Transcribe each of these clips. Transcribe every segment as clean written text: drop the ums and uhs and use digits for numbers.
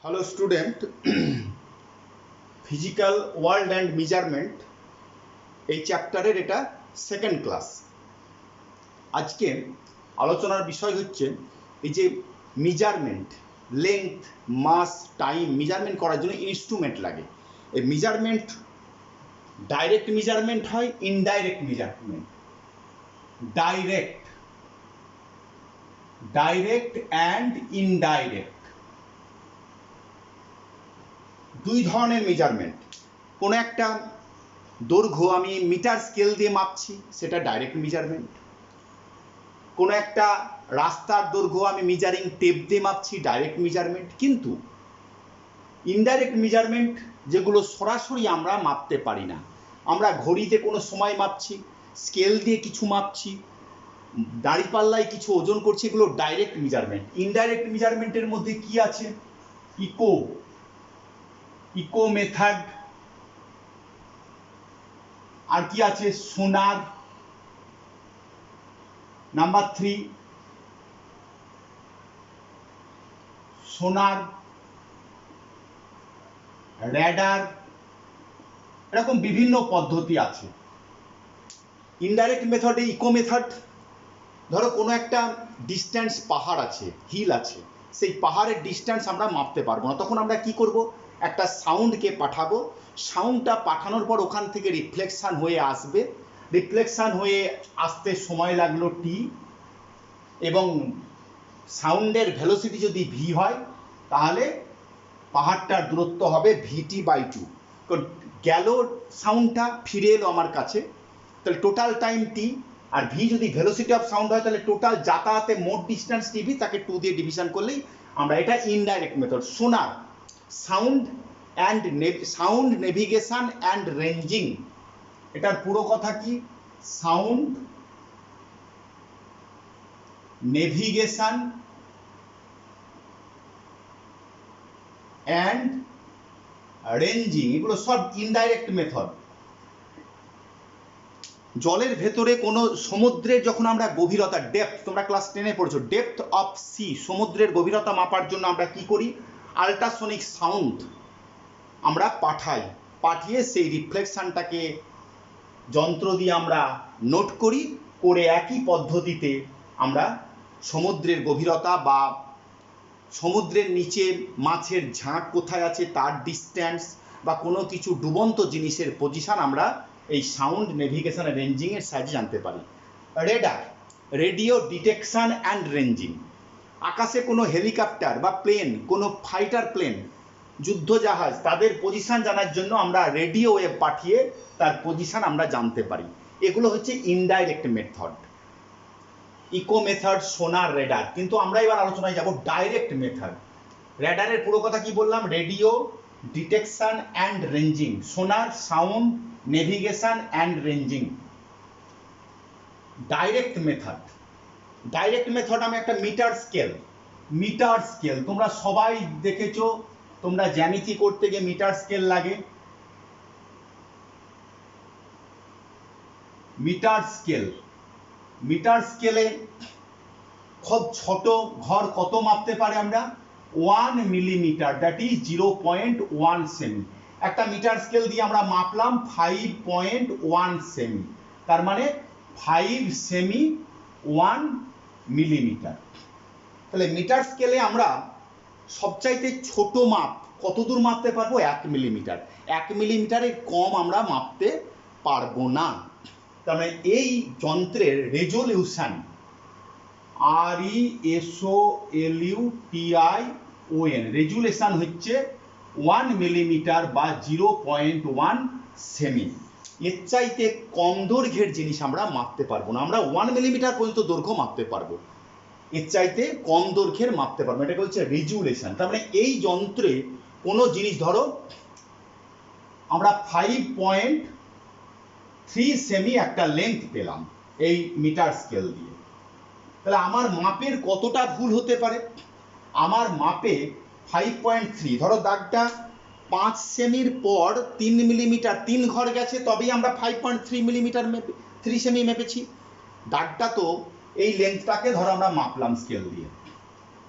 Hello student, physical world and measurement এই চ্যাপ্টারের এটা সেকেন্ড ক্লাস। আজকে আলোচনার বিষয় হচ্ছে এই যে মেজারমেন্ট, লেন্থ, মাস, টাইম মেজারমেন্ট করার জন্য ইনস্ট্রুমেন্ট লাগে। এই মেজারমেন্ট ডাইরেক্ট মেজারমেন্ট হয়, indirect measurement. Direct and indirect দুই ধরনের মেজারমেন্ট। কোনো একটা দৈর্ঘ্য আমি মিটার স্কেল দিয়ে মাপছি, সেটা ডাইরেক্ট মেজারমেন্ট। কোনো একটা রাস্তার দৈর্ঘ্য আমি মেজারিং টেপ দিয়ে মাপছি, ডাইরেক্ট মেজারমেন্ট। কিন্তু ইনডাইরেক্ট মেজারমেন্ট যেগুলো সরাসরি আমরা মাপতে পারি না, আমরা ঘড়িতে কোনো সময় মাপছি, স্কেল দিয়ে কিছু মাপছি, দাঁড়িপাল্লায় কিছু ওজন করছি, এগুলো ডাইরেক্ট মেজারমেন্ট। ইনডাইরেক্ট মেজারমেন্টের মধ্যে কি আছে? ইকো মেথড, আর কি আছে? সোনার। নাম্বার 3 সোনার, র্যাডার, এরকম বিভিন্ন পদ্ধতি আছে। ইনডাইরেক্ট মেথডে ইকো মেথড, ধরো কোনো একটা ডিস্ট্যান্স পাহাড় আছে, হিল আছে, সেই পাহাড়ের ডিস্ট্যান্স আমরা মাপতে পারবো না, তখন আমরা কি করব? একটা সাউন্ডকে পাঠাবো, সাউন্ডটা পাঠানোর পর ওখান থেকে রিফ্লেকশন হয়ে আসবে, রিফ্লেকশন হয়ে আসতে সময় লাগলো টি, এবং সাউন্ডের ভেলোসিটি যদি ভি হয় তাহলে পাহাড়টার দূরত্ব হবে VT/2। গেল সাউন্ডটা, ফিরে এলো আমার কাছে, তাহলে টোটাল টাইম টি, আর ভি যদি ভেলোসিটি অফ সাউন্ড হয় তাহলে টোটাল যাতায়াতে মোট ডিস্টেন্স টিভি, তাকে 2 দিয়ে ডিভিশন করলেই আমরা, এটা ইনডাইরেক্ট মেথড। সোনার, সাউন্ড নেভিগেশন অ্যান্ড রেঞ্জিং, এটার পুরো কথা কি? সাউন্ড নেভিগেশন অ্যান্ড রেঞ্জিং, এগুলো সব ইনডাইরেক্ট মেথড। জলের ভেতরে কোনো সমুদ্রের যখন আমরা গভীরতা, ডেপথ, তোমরা ক্লাস 10-এ পড়েছো, ডেপথ অফ সি, সমুদ্রের গভীরতা মাপার জন্য আমরা কি করি? আল্ট্রাসনিক সাউন্ড আমরা পাঠিয়ে সেই রিফ্লেকশনটাকে যন্ত্র দিয়ে আমরা নোট করি, করে একই পদ্ধতিতে আমরা সমুদ্রের গভীরতা বা সমুদ্রের নিচে মাছের ঝাঁক কোথায় আছে তার ডিস্ট্যান্স, বা কোনো কিছু ডুবন্ত জিনিসের পজিশন আমরা এই সাউন্ড নেভিগেশন রেঞ্জিং এর সাহায্যে জানতে পারি। Radar, radio detection and ranging, আকাশে কোনো হেলিকপ্টার বা প্লেন, কোনো ফাইটার প্লেন, যুদ্ধজাহাজ, তাদের পজিশন জানার জন্য আমরা রেডিও ওয়েভ পাঠিয়ে তার পজিশন আমরা জানতে পারি। এগুলো হচ্ছে ইনডাইরেক্ট মেথড, ইকো মেথড, সোনার, রেডার। কিন্তু আমরা এবার আলোচনায় যাব ডাইরেক্ট মেথড। রেডারের পুরো কথা কি বললাম? রেডিও ডিটেকশন অ্যান্ড রেঞ্জিং, সোনার, sound navigation and ranging. Direct method আমি একটা মিটার স্কেল, তোমরা সবাই দেখেছো, তোমরা জ্যামিতি করতে গিয়ে মিটার স্কেল লাগে। মিটার স্কেলে খুব ছোট ঘর কত মাপতে পারে আমরা? 1 মিলিমিটার, দ্যাট ইজ 0.1 সেমি। একটা মিটার স্কেল দিয়ে আমরা মাপলাম 5.1 সেমি, তার মানে 5 সেমি 1 মিলিমিটার। তাহলে মিটার স্কেলে আমরা সবচাইতে ছোট মাপ কত দূর মাপতে পারবো? 1 মিলিমিটার। 1 মিলিমিটারের কম আমরা মাপতে পারবো না। তার মানে এই যন্ত্রের রেজলিউশন, RESOLUTION, রেজুলেশন হচ্ছে 1 মিলিমিটার বা 0.1 সেমি। এর চাইতে কম দৈর্ঘ্যের জিনিস আমরা মাপতে পারবো না। আমরা 1 মিলিমিটার পর্যন্ত দৈর্ঘ্য মাপতে পারবো, এর চাইতে কম দৈর্ঘ্যের মাপতে পারবো, এটাকে হচ্ছে রেজুলেশন। তার মানে এই যন্ত্রে কোনো জিনিস, ধরো আমরা 5.3 সেমি একটা লেন্থ পেলাম এই মিটার স্কেল দিয়ে, তাহলে আমার মাপের কতটা ভুল হতে পারে? আমার মাপে 5.3, ধরো দাগটা 5 সেমির পর 3 মিলিমিটার 3 ঘর গেছে, তবেই আমরা 5.3 মিলিমিটার 3 সেমি মেপেছি। দাগটা তো এই লেন্থটাকে ধরো আমরা মাপলাম স্কেল দিয়ে,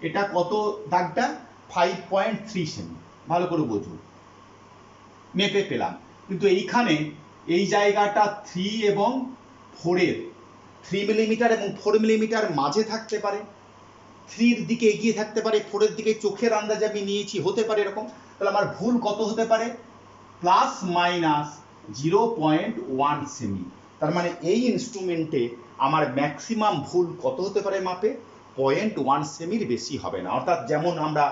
এটা কত দাগটা? 5.3 সেমি। ভালো করে বোঝো, মেপে পেলাম, কিন্তু এইখানে এই জায়গাটা 3 এবং 4 3 মিলিমিটার এবং 4 মিলিমিটার মাঝে থাকতে পারে, 3-র দিকে এগিয়ে থাকতে পারে, 4-এর দিকে চোখের আন্দাজ আমি নিয়েছি, হতে পারে এরকম। তাহলে আমার ভুল কত হতে পারে? +-0.1 সেমি। তার মানে এই ইনস্ট্রুমেন্টে আমার ম্যাক্সিমাম ভুল কত হতে পারে মাপে? 0.1 সেমির বেশি হবে না। অর্থাৎ যেমন আমরা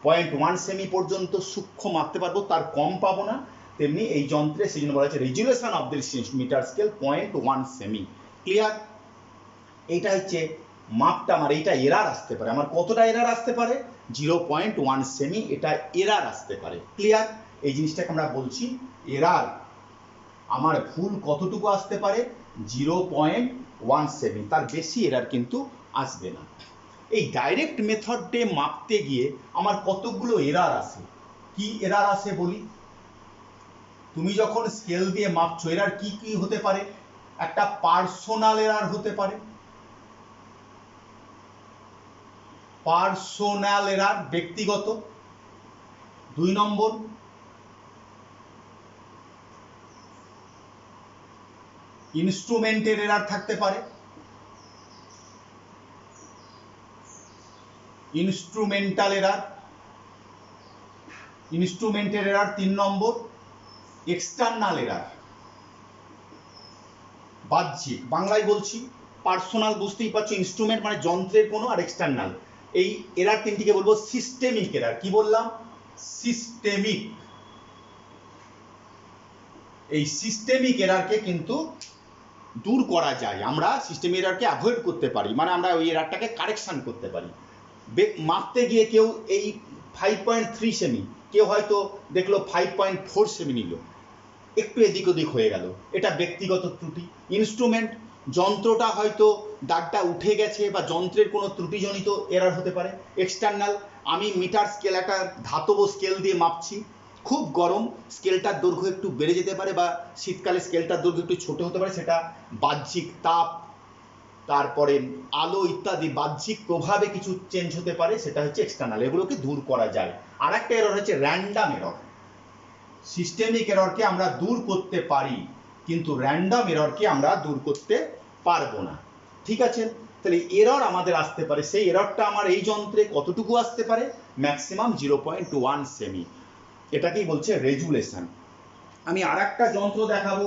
0.1 সেমি পর্যন্ত সূক্ষ্ম মাপতে পারবো, তার কম পাবো না, তেমনি এই যন্ত্রে সেই জন্য বলা হচ্ছে resolution of this meter scale 0.1 সেমি। ক্লিয়ার? এইটা হচ্ছে মাপটা আমার, এইটা এরার আসতে পারে। আমার কতটা এরার আসতে পারে? 0.1 সেমি এটা এরার আসতে পারে। ক্লিয়ার? এই জিনিসটাকে আমরা বলছি এরার। আমার ভুল কতটুকু আসতে পারে? 0.1 সেমি, তার বেশি এরার কিন্তু আসবে না। এই ডাইরেক্ট মেথডে মাপতে গিয়ে আমার কতগুলো এরার আসে। কি এরার আসে বলি? তুমি যখন স্কেল দিয়ে মাপছো, এরার কি কি হতে পারে? একটা পার্সোনাল এরার হতে পারে, পার্সোনাল এরার, ব্যক্তিগত। 2 নম্বর, ইনস্ট্রুমেন্টের এরার থাকতে পারে, ইনস্ট্রুমেন্টাল এরার, ইনস্ট্রুমেন্টের এরার। 3 নম্বর, এক্সটার্নাল এরার, বাহ্যিক। বাংলায় বলছি, পার্সোনাল বুঝতেই পারছো, ইনস্ট্রুমেন্ট মানে যন্ত্রের কোনো, আর এক্সটার্নাল। এই এরার তিনটিকে বলবো সিস্টেমিক এরার। কি বললাম? সিস্টেমিক। এই সিস্টেমিক এরারকে কিন্তু দূর করা যায়, আমরা সিস্টেমিক এরারকে অ্যাভয়েড করতে পারি, মানে আমরা ওই এরারটাকে কারেকশন করতে পারি। মাপতে গিয়ে কেউ এই 5.3 সেমি, কেউ হয়তো দেখলো 5.4 সেমি নিল, একটু এদিক ওদিক হয়ে গেল, এটা ব্যক্তিগত ত্রুটি। ইনস্ট্রুমেন্ট, যন্ত্রটা হয়তো দাগটা উঠে গেছে বা যন্ত্রের কোনো ত্রুটিজনিত এরার হতে পারে। এক্সটার্নাল, আমি মিটার স্কেল, একটা ধাতব স্কেল দিয়ে মাপছি, খুব গরম, স্কেলটার দৈর্ঘ্য একটু বেড়ে যেতে পারে, বা শীতকালে স্কেলটার দৈর্ঘ্য একটু ছোট হতে পারে, সেটা বাহ্যিক তাপ, তারপরে আলো ইত্যাদি বাহ্যিক প্রভাবে কিছু চেঞ্জ হতে পারে, সেটা হচ্ছে এক্সটার্নাল। এগুলোকে দূর করা যায়। আর একটা এরর হচ্ছে র্যান্ডাম এরর। সিস্টেমিক এররকে আমরা দূর করতে পারি, কিন্তু র্যান্ডম এররকে আমরা দূর করতে পারবো না। ঠিক আছে? তাহলে এরর আমাদের আসতে পারে, সেই এররটা আমার এই যন্ত্রে কতটুকু আসতে পারে? Maximum 0.1 semi. এটাকেই বলছে রেজুলেশন। আমি আর একটা যন্ত্র দেখাবো,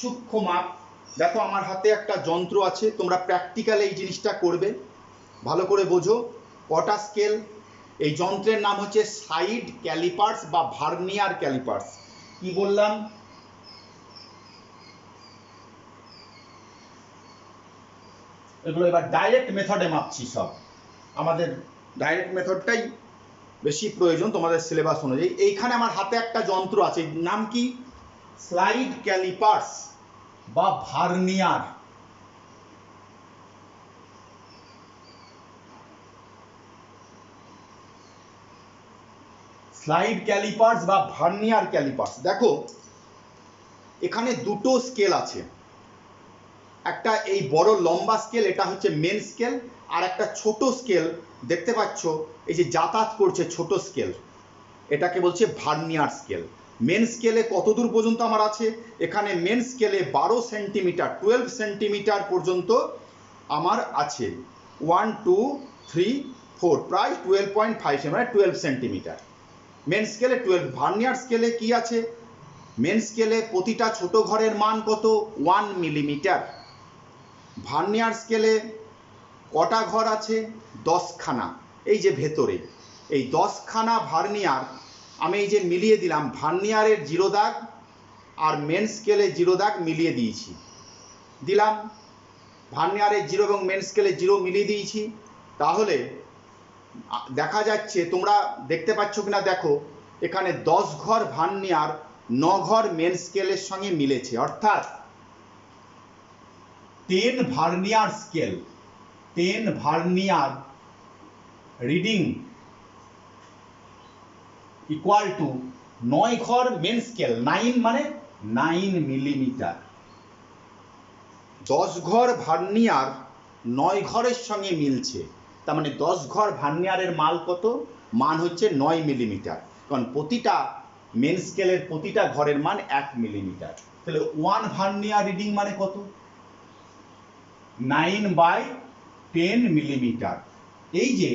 সূক্ষ্ম মাপ। দেখো আমার হাতে একটা যন্ত্র আছে, তোমরা প্র্যাকটিক্যালে এই জিনিসটা করবে, ভালো করে বোঝো। কটা স্কেল? এই যন্ত্রের নাম হচ্ছে সাইড ক্যালিপার্স বা ভার্নিয়ার ক্যালিপার্স। কি বললাম? এগুলো এবার ডাইরেক্ট মেথডে মাপছি সব, আমাদের ডাইরেক্ট মেথডটাই বেশি প্রয়োজন তোমাদের সিলেবাস অনুযায়ী। এইখানে আমার হাতে একটা যন্ত্র আছে, নাম কি? স্লাইড ক্যালিপার্স বা ভার্নিয়ার। স্লাইড ক্যালিপার্স বা ভার্নিয়ার ক্যালিপার্স। দেখো এখানে দুটো স্কেল আছে, একটা এই বড় লম্বা স্কেল, এটা হচ্ছে মেন স্কেল, আর একটা ছোট স্কেল দেখতে পাচ্ছ, এই যে যাতায়াত করছে ছোট স্কেল, এটাকে বলছে ভার্নিয়ার স্কেল। মেন স্কেলে কত দূর পর্যন্ত আমার আছে? এখানে মেন স্কেলে 12 সেন্টিমিটার, 12 সেন্টিমিটার পর্যন্ত আমার আছে। 1 2 3 4, প্রায় 12.5 মানে 12 সেন্টিমিটার মেন স্কেলে 12। ভার্নিয়ার স্কেলে কি আছে? মেন স্কেলে প্রতিটা ছোট ঘরের মান কত? 1 মিলিমিটার। ভার্নিয়ার স্কেলে কটা ঘর আছে? 10খানা। এই যে ভেতরে এই 10খানা ভার্নিয়ার আমি এই যে মিলিয়ে দিলাম, ভার্নিয়ারের 0 দাগ আর মেন স্কেলে 0 দাগ মিলিয়ে দিয়েছি, দিলাম ভার্নিয়ারের 0 এবং মেন স্কেলে 0 মিলিয়ে দিয়েছি। তাহলে দেখা যাচ্ছে, তোমরা দেখতে পাচ্ছ কিনা দেখো, এখানে 10 ঘর ভার্নিয়ার 9 ঘর মেন স্কেলের সঙ্গে মিলেছে, অর্থাৎ 10 vernier scale, 10 vernier reading equal to 9 ঘর মেন স্কেল, 9 মানে 9 মিলিমিটার। 10 ঘর ভার্নিয়ার 9 ঘরের সঙ্গে মিলছে, তার মানে 10 ঘর ভার্নিয়ারের মাল কত? মান হচ্ছে 9 মিলিমিটার, কারণ প্রতিটা মেন স্কেলের প্রতিটা ঘরের মান 1 মিলিমিটার। তাহলে 1 ভার্নিয়ার রিডিং মানে কত? 9/10 মিলিমিটার। এই যে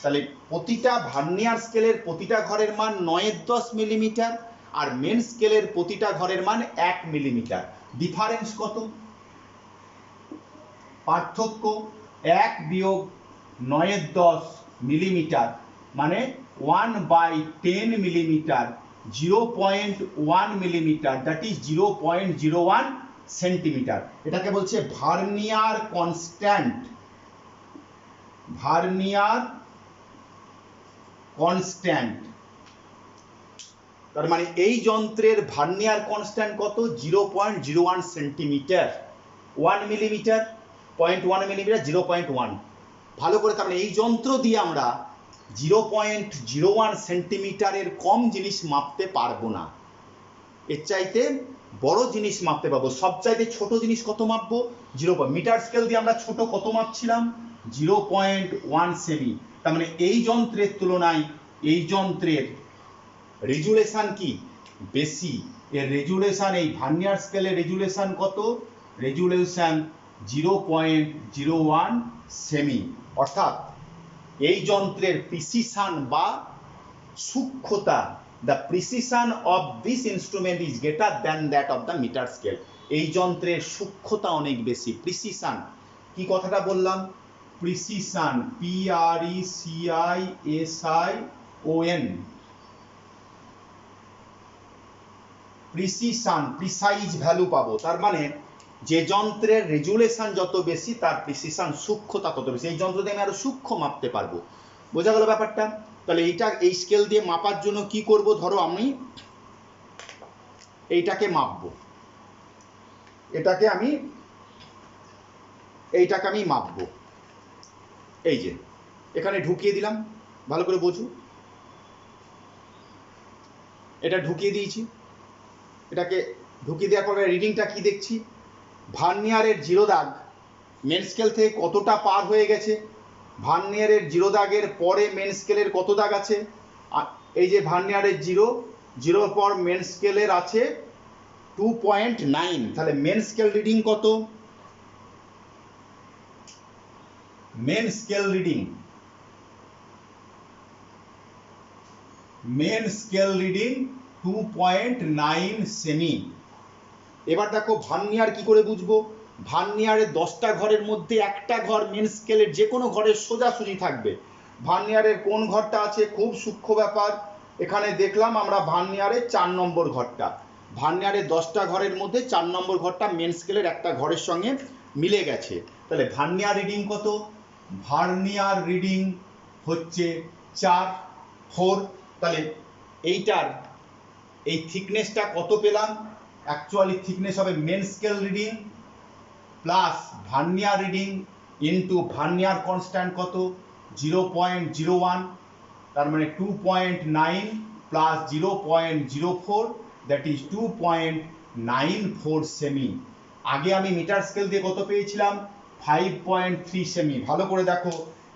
তাহলে প্রতিটা ভার্নিয়ার স্কেলের প্রতিটা ঘরের মান 9/10 মিলিমিটার, আর মেন স্কেলের প্রতিটা ঘরের মান 1 মিলিমিটার। ডিফারেন্স কত? পার্থক্য 1 বিয়োগ 9/10 মিলিমিটার মানে 1/10 millimetre, 0.1 millimetre, that is 0.01 centimetre. এটাকে বলছে ভার্নিয়ার কনস্ট্যান্ট। ভার্নিয়ার কনস্ট্যান্ট, তার মানে এই যন্ত্রের ভার্নিয়ার কনস্ট্যান্ট কত? 0.01 সেন্টিমিটার। 1 millimetre, 0.1 millimetre, 0.1। ভালো করে, তার মানে এই যন্ত্র দিয়ে আমরা 0.01 সেন্টিমিটারের কম জিনিস মাপতে পারবো না, এর চাইতে বড় জিনিস মাপতে পারবো। সবচাইতে ছোট জিনিস কত মাপবো? 0 মিটার স্কেল দিয়ে আমরা ছোট কত মাপছিলাম? 0.1 সেমি। তার মানে এই যন্ত্রের তুলনায় এই যন্ত্রের রেজুলেশন কি বেশি। এর রেজুলেশন, এই ভার্নিয়ার স্কেলের রেজুলেশন কত? Resolution 0.01 semi. অর্থাৎ এই যন্ত্রের প্রিসিশন বা সূক্ষ্মতা, the precision of this instrument is greater than that of the meter scale. এই যন্ত্রের সূক্ষ্মতা অনেক বেশি। প্রিসিশন কি কথাটা বললাম? Precision, PRECISION, precision, precise value পাবো। তার মানে যে যন্ত্রের রেজুলেশন যত বেশি তার প্রিসিশন, সূক্ষ্মতা তত বেশি। এই যন্ত্র দিয়ে আমি আরো সূক্ষ্ম মাপতে পারবো। বোঝা গেল ব্যাপারটা? তাহলে এইটা, এই স্কেল দিয়ে মাপার জন্য কি করব? ধরো আমি এইটাকে মাপবো, এইটাকে আমি মাপবো। এই যে এখানে ঢুকিয়ে দিলাম, ভালো করে বোঝো, এটা ঢুকিয়ে দিয়েছি। এটাকে ঢুকিয়ে দেওয়ার পরে রিডিংটা কি দেখছি? ভার্নিয়ারের 0 দাগ মেন স্কেল থেকে কতটা পার হয়ে গেছে। ভার্নিয়ারের 0 দাগের পরে মেন স্কেলের কত দাগ আছে? এই যে ভার্নিয়ারের 0 পর মেন স্কেলের আছে 2.9। তাহলে মেন স্কেল রিডিং কত? Main scale reading, main scale reading 2.9 সেমি। এবার দেখো ভার্নিয়ার কি করে বুঝবো? ভার্নিয়ারের 10টা ঘরের মধ্যে একটা ঘর মেন স্কেলের যে কোনো ঘরের সোজাসুজি থাকবে। ভার্নিয়ারের কোন ঘরটা আছে? খুব সূক্ষ্ম ব্যাপার। এখানে দেখলাম আমরা ভার্নিয়ারের 4 নম্বর ঘরটা। ভার্নিয়ারের 10টা ঘরের মধ্যে 4 নম্বর ঘরটা মেন স্কেলের একটা ঘরের সঙ্গে মিলে গেছে। তাহলে ভার্নিয়ার রিডিং কত? ভার্নিয়ার রিডিং হচ্ছে 4। তাহলে এইটার এই থিকনেসটা কত পেলাম? অ্যাকচুয়ালি থিকনেস হবে main scale reading plus vernier reading into vernier constant কত? 0.01। তার মানে 2.9 প্লাস 0.04, দ্যাট ইজ 2.94 সেমি। আগে আমি মিটার স্কেল দিয়ে কত পেয়েছিলাম? 5.3 সেমি। ভালো করে দেখো,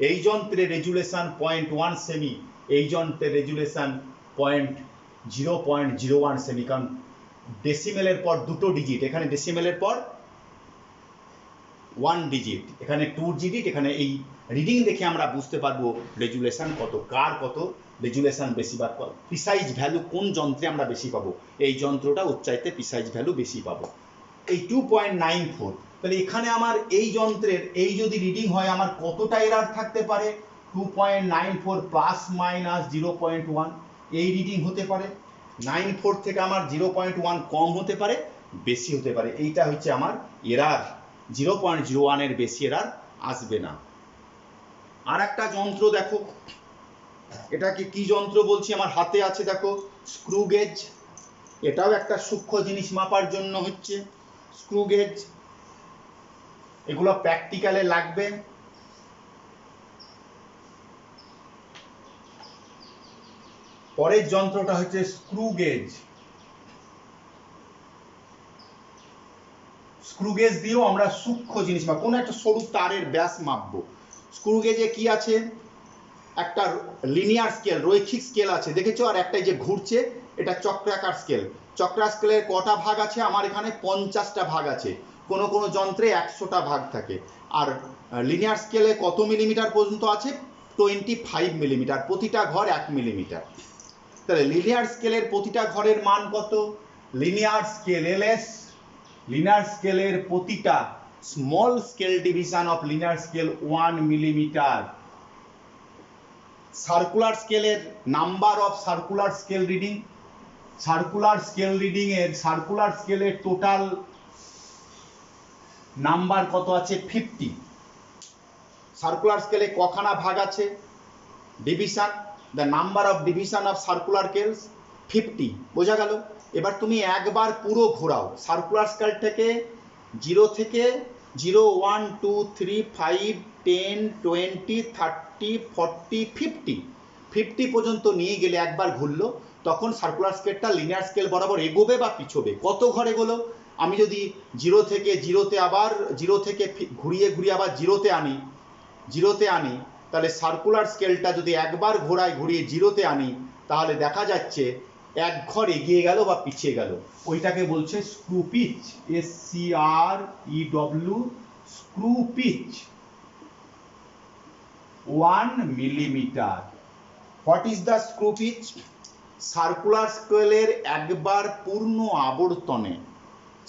এই যন্ত্রের রেজুলেশন 0.1 সেমি, এই যন্ত্রের রেজুলেশন 0.01 সেমি। কারণ ডেসিমেলের পর 2টো ডিজিট, এখানে ডেসিমেলের পর 1 ডিজিট, এখানে 2 ডিজিট। এখানে এই রিডিং দেখে আমরা বুঝতে পারবো রেজুলেশন কত, কার কত রেজুলেশন বেশি বা প্রিসাইজ ভ্যালু কোন যন্ত্রে আমরা বেশি পাবো। এই যন্ত্রটা ওর চাইতে প্রিসাইজ ভ্যালু বেশি পাবো। এই 2.94। তাহলে এখানে আমার এই যন্ত্রের এই যদি রিডিং হয় আমার কতটা এরার থাকতে পারে? 2.94 প্লাস মাইনাস 0.1 এই রিডিং হতে পারে। 94 থেকে আমার 0.1 কম হতে পারে, বেশি হতে পারে। এইটা হচ্ছে আমার এরার। 0.01 এর বেশি এরার আসবে না। আর একটা যন্ত্র দেখো, এটাকে কি যন্ত্র বলছি? আমার হাতে আছে দেখো, স্ক্রু গেজ। এটাও একটা সূক্ষ্ম জিনিস মাপার জন্য হচ্ছে স্ক্রু গেজ। এগুলো প্র্যাকটিক্যালে লাগবে। পরের যন্ত্রটা হচ্ছে স্ক্রু গেজ। স্ক্রু গেজ দিয়েও আমরা সূক্ষ্ম জিনিস বা কোনো একটা সরু তারের ব্যাস মাপবো। স্ক্রু গেজে কি আছে? একটা লিনিয়ার স্কেল রৈখিক স্কেল আছে দেখেছো, আর একটা যে ঘুরছে এটা চক্রাকার স্কেল। চক্রাকার স্কেলের কটা ভাগ আছে? আমার এখানে 50টা ভাগ আছে, কোনো কোনো যন্ত্রে 100টা ভাগ থাকে। আর লিনিয়ার স্কেলে কত মিলিমিটার পর্যন্ত আছে? 25 মিলিমিটার, প্রতিটা ঘর 1 মিলিমিটার। তাহলে লিনিয়ার স্কেলের প্রতিটা ঘরের মান কত? লিনিয়ার স্কেল এলএস, লিনিয়ার স্কেলের প্রতিটা small scale division of linear scale 1 millimetre. Circular স্কেলের number of circular scale reading, circular scale reading এর সার্কুলার স্কেলের টোটাল নাম্বার কত আছে? 50। সার্কুলার স্কেলে কখানা ভাগ আছে? Division, the number of division of circular scales 50। বোঝা গেল? এবার তুমি একবার পুরো ঘোরাও সার্কুলার স্কেল থেকে 0 থেকে 0, 1, 2, 3, 5, 10, 20, 30, 40, 50 পর্যন্ত নিয়ে গেলে একবার ঘুরলো, তখন সার্কুলার স্কেলটা লিনিয়ার স্কেল বরাবর এগোবে বা পিছোবে। কত ঘর এগোলো? আমি যদি 0 থেকে 0তে আবার 0 থেকে ঘুরিয়ে ঘুরিয়ে আবার 0তে আনি, তাহলে সার্কুলার স্কেলটা যদি একবার ঘুরিয়ে 0তে আনি, তাহলে দেখা যাচ্ছে এক ঘর এগিয়ে গেল বা পিছিয়ে গেল। ওইটাকে বলছে screw pitch, SCREW, screw pitch 1 millimetre. What is the screw pitch? Circular স্কেলের একবার পূর্ণ আবর্তনে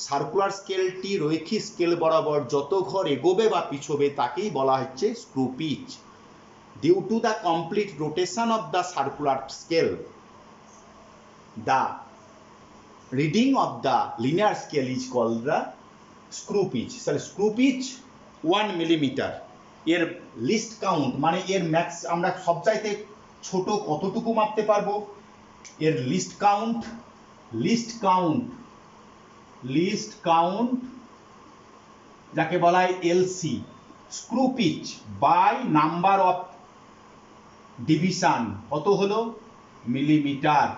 সার্কুলার স্কেলটি রৈখিক স্কেল বরাবর যত ঘর এগোবে বা পিছোবে তাকেই বলা হচ্ছে screw pitch. Due to the complete rotation of the circular scale, the reading of the linear scale is called the screw pitch. তাহলে স্ক্রু পিচ 1 মিলিমিটার। এর লিস্ট কাউন্ট মানে এর ম্যাক্স আমরা সবচাইতে ছোট কতটুকু মাপতে পারবো? এর লিস্ট কাউন্ট যাকে বলা হয় LC, screw pitch by number of division কত হলো? মিলিমিটার।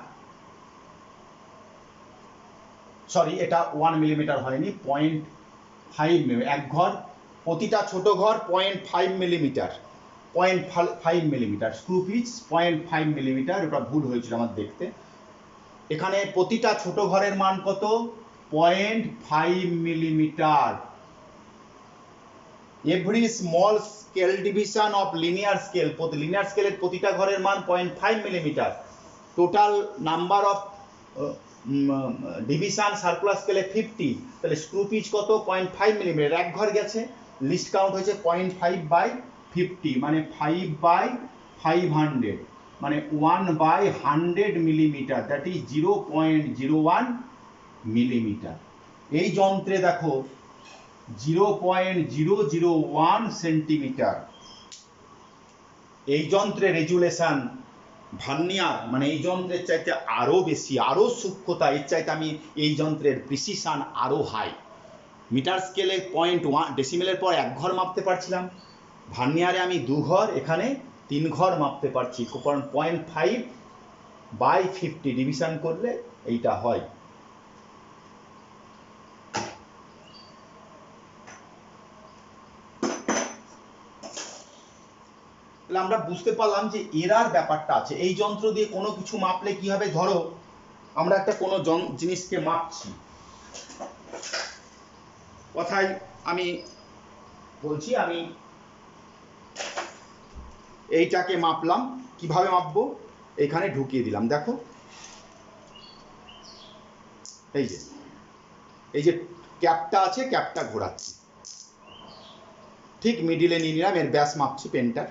সরি, এটা 1 মিলিমিটার হয়নি, 0.5 মিলিমিটার। এক ঘর, প্রতিটা ছোট ঘর 0.5 millimetre, 0.5 millimetre screw pitch 0.5 millimetre. ওটা ভুল হয়েছিল আমার দেখতে। এখানে প্রতিটা ছোট ঘরের মান কত? 0.5 millimetre. Every small scale division of linear scale, linear স্কেলের প্রতিটা ঘরের মান 0.5 millimetre. Total number of division circular স্কেলে 50। তাহলে স্ক্রু পিচ কত? 0.5 মিলিমিটার। এক ঘর গেছে, লিস্ট কাউন্ট হয়েছে 0.5/50, মানে 5/500, মানে 1/100 মিলিমিটার, দ্যাট ইজ 0.01 মিলিমিটার। এই যন্ত্রে দেখো 0.001 সেন্টিমিটার। এই যন্ত্রে রেজুলেশন ভার্নিয়ার মানে এই যন্ত্রের চাইতে আরো বেশি, আরো সূক্ষ্মতা এর চাইতে আমি এই যন্ত্রের প্রিসিশন আরো হাই। মিটার স্কেলে 0.1 ডেসিমেলের পর 1 ঘর মাপতে পারছিলাম, ভার্নিয়ারে আমি 2 ঘর, এখানে 3 ঘর মাপতে পারছি। 0.5/50 ডিভিশন করলে এইটা হয়। তাহলে আমরা বুঝতে পারলাম যে এরার ব্যাপারটা আছে। এই যন্ত্র দিয়ে কোনো কিছু মাপলে কি হবে? ধরো আমরা একটা কোনো জিনিসকে মাপছি, কথায় আমি বলছি, আমি এইটাকে মাপলাম। কিভাবে মাপবো? এখানে ঢুকিয়ে দিলাম, দেখো এই যে ক্যাপটা আছে, ক্যাপটা ঘোরাচ্ছি, ঠিক মিডিলে নিয়ে নিলাম, এর ব্যাস মাপছি পেনটার।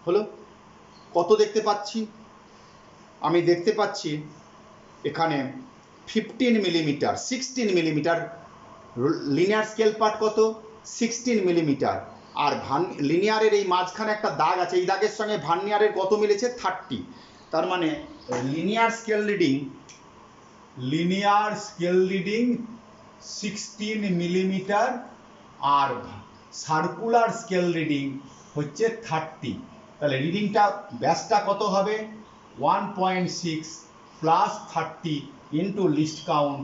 হলো কত দেখতে পাচ্ছি? আমি দেখতে পাচ্ছি এখানে 15 millimetre, 16 millimetre. Linear scale part কত? 16 মিলিমিটার। আর লিনিয়ারের এই মাঝখানে একটা দাগ আছে, এই দাগের সঙ্গে ভার্নিয়ারের কত মিলেছে? 30। তার মানে লিনিয়ার স্কেল রিডিং 16 মিলিমিটার, আর সার্কুলার স্কেল রিডিং হচ্ছে 30। তাহলে রিডিংটা ব্যাসটা কত হবে? 1.6 plus 30 into list count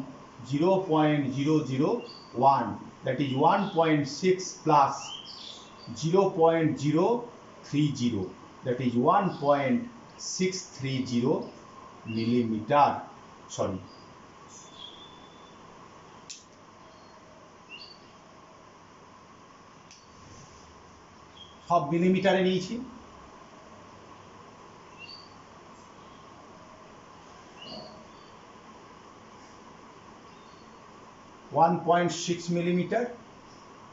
0.001, that is 1.6 plus 0.030, that is 1.630 millimeter, sorry, সব মিলিমিটারে নিয়েছি। (1.6 millimeter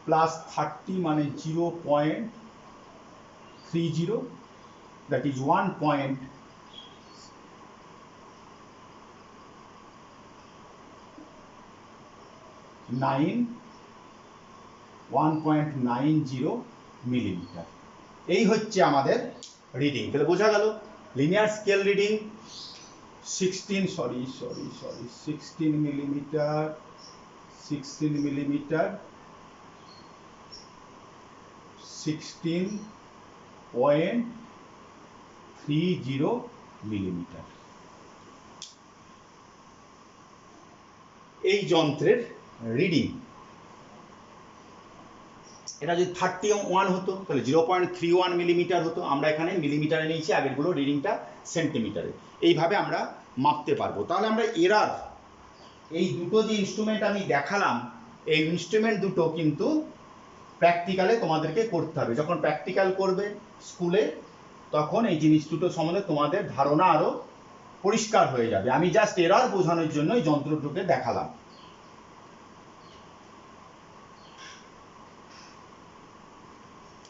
plus 30 মানে 0.30, that is 1.90 মিলিমিটার। এই হচ্ছে আমাদের রিডিং। তাহলে বোঝা গেল linear scale reading 16 millimetre, 16.30 millimetre. এই যন্ত্রের রিডিং। এটা যদি 31 হতো তাহলে 0.31 মিলিমিটার হতো, আমরা এখানে মিলিমিটারে নিয়েছি, আগেরগুলো রিডিংটা সেন্টিমিটারে। এইভাবে আমরা মাপতে পারবো। তাহলে আমরা এরার, এই দুটো যে ইনস্ট্রুমেন্ট আমি দেখালাম, এই ইনস্ট্রুমেন্ট দুটো কিন্তু প্র্যাকটিক্যালে তোমাদেরকে করতে হবে। যখন প্র্যাকটিক্যাল করবে স্কুলে, তখন এই জিনিস দুটো সম্বন্ধে তোমাদের ধারণা আরো পরিষ্কার হয়ে যাবে। আমি জাস্ট এরার বোঝানোর জন্য এই যন্ত্র দুটোকে দেখালাম।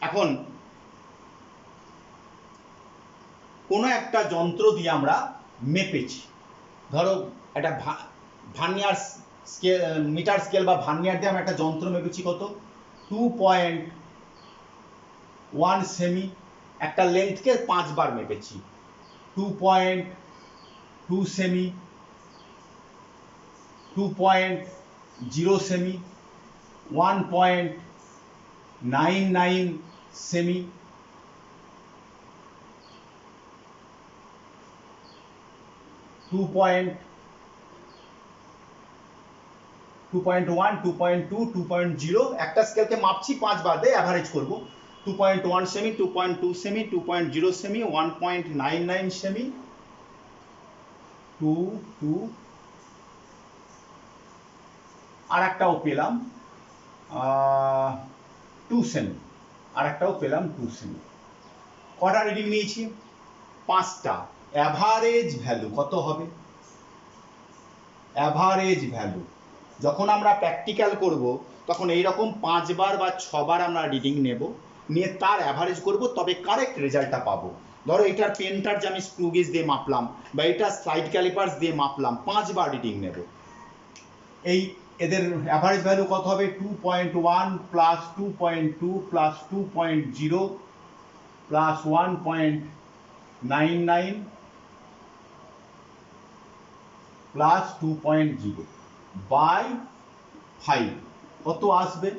এখন কোনো একটা যন্ত্র দিয়ে আমরা মেপেছি, ধরো একটা ভার্নিয়ার স্কেল, মিটার স্কেল বা ভার্নিয়ার দিয়ে আমরা একটা যন্ত্র মেপেছি, কত 2.1 সেমি। একটা লেন্থকে 5 বার মেপেছি, 2.2 সেমি, 2.0 সেমি, 1.99 সেমি, 2.1, 2.2, 2.0। একটা স্কেলকে মাপছি 5 বার দিয়ে অ্যাভারেজ করব। 2.1 সেমি, 2.2 সেমি, 2.0 সেমি, 1.99 সেমি, 2 আর একটাও পেলাম 2 সেমি, আর একটাও পেলাম 2 সেমি। কটা রিডিং নিয়েছি? 5টা। অ্যাভারেজ ভ্যালু কত হবে? অ্যাভারেজ ভ্যালু যখন আমরা প্র্যাকটিক্যাল করব, তখন এইরকম 5 বার বা 6 বার আমরা রিডিং নেব, নিয়ে তার অ্যাভারেজ করব, তবে কারেক্ট রেজাল্টটা পাবো। ধরো এটার পেনটার যে আমি স্ক্রু গেজ দিয়ে মাপলাম, বা এটা স্লাইড ক্যালিপার্স দিয়ে মাপলাম, 5 বার রিডিং নেব। এই এদের অ্যাভারেজ ভ্যালু কত হবে? 2.1 plus 2.2 plus 2.0 plus 1.99 plus 2.0 by 5 কত আসবে?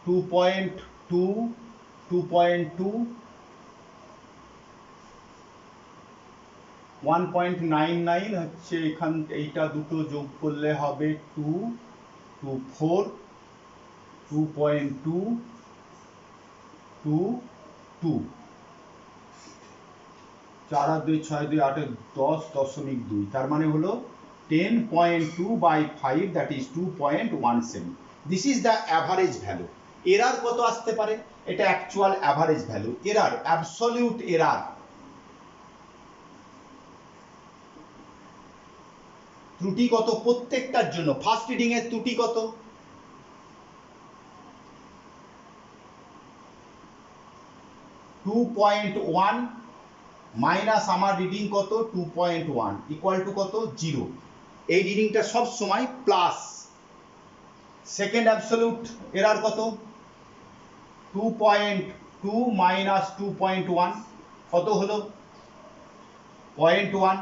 2.2, 1.99 হচ্ছে, এখান এইটা দুটো যোগ করলে হবে 2, 2, 4, 2.2, 2, 2, 4 আর 2, 6, 2, 8, 10.2, তার মানে হলো 10.2 by 5, that is 2.1 semi. This is the average value. Error কত আসতে পারে? এটা actual average value. Error, absolute error, ত্রুটি কত প্রত্যেকটার জন্য? ফার্স্ট রিডিং এর ত্রুটি কত? 2.1 মাইনাস আমার রিডিং কত? 2.1 ইকুয়াল টু কত? 0। এই রিডিংটা সব সময় প্লাস। সেকেন্ড অ্যাবসলিউট এরার কত? 2.2 মাইনাস 2.1 কত হলো? 0.1,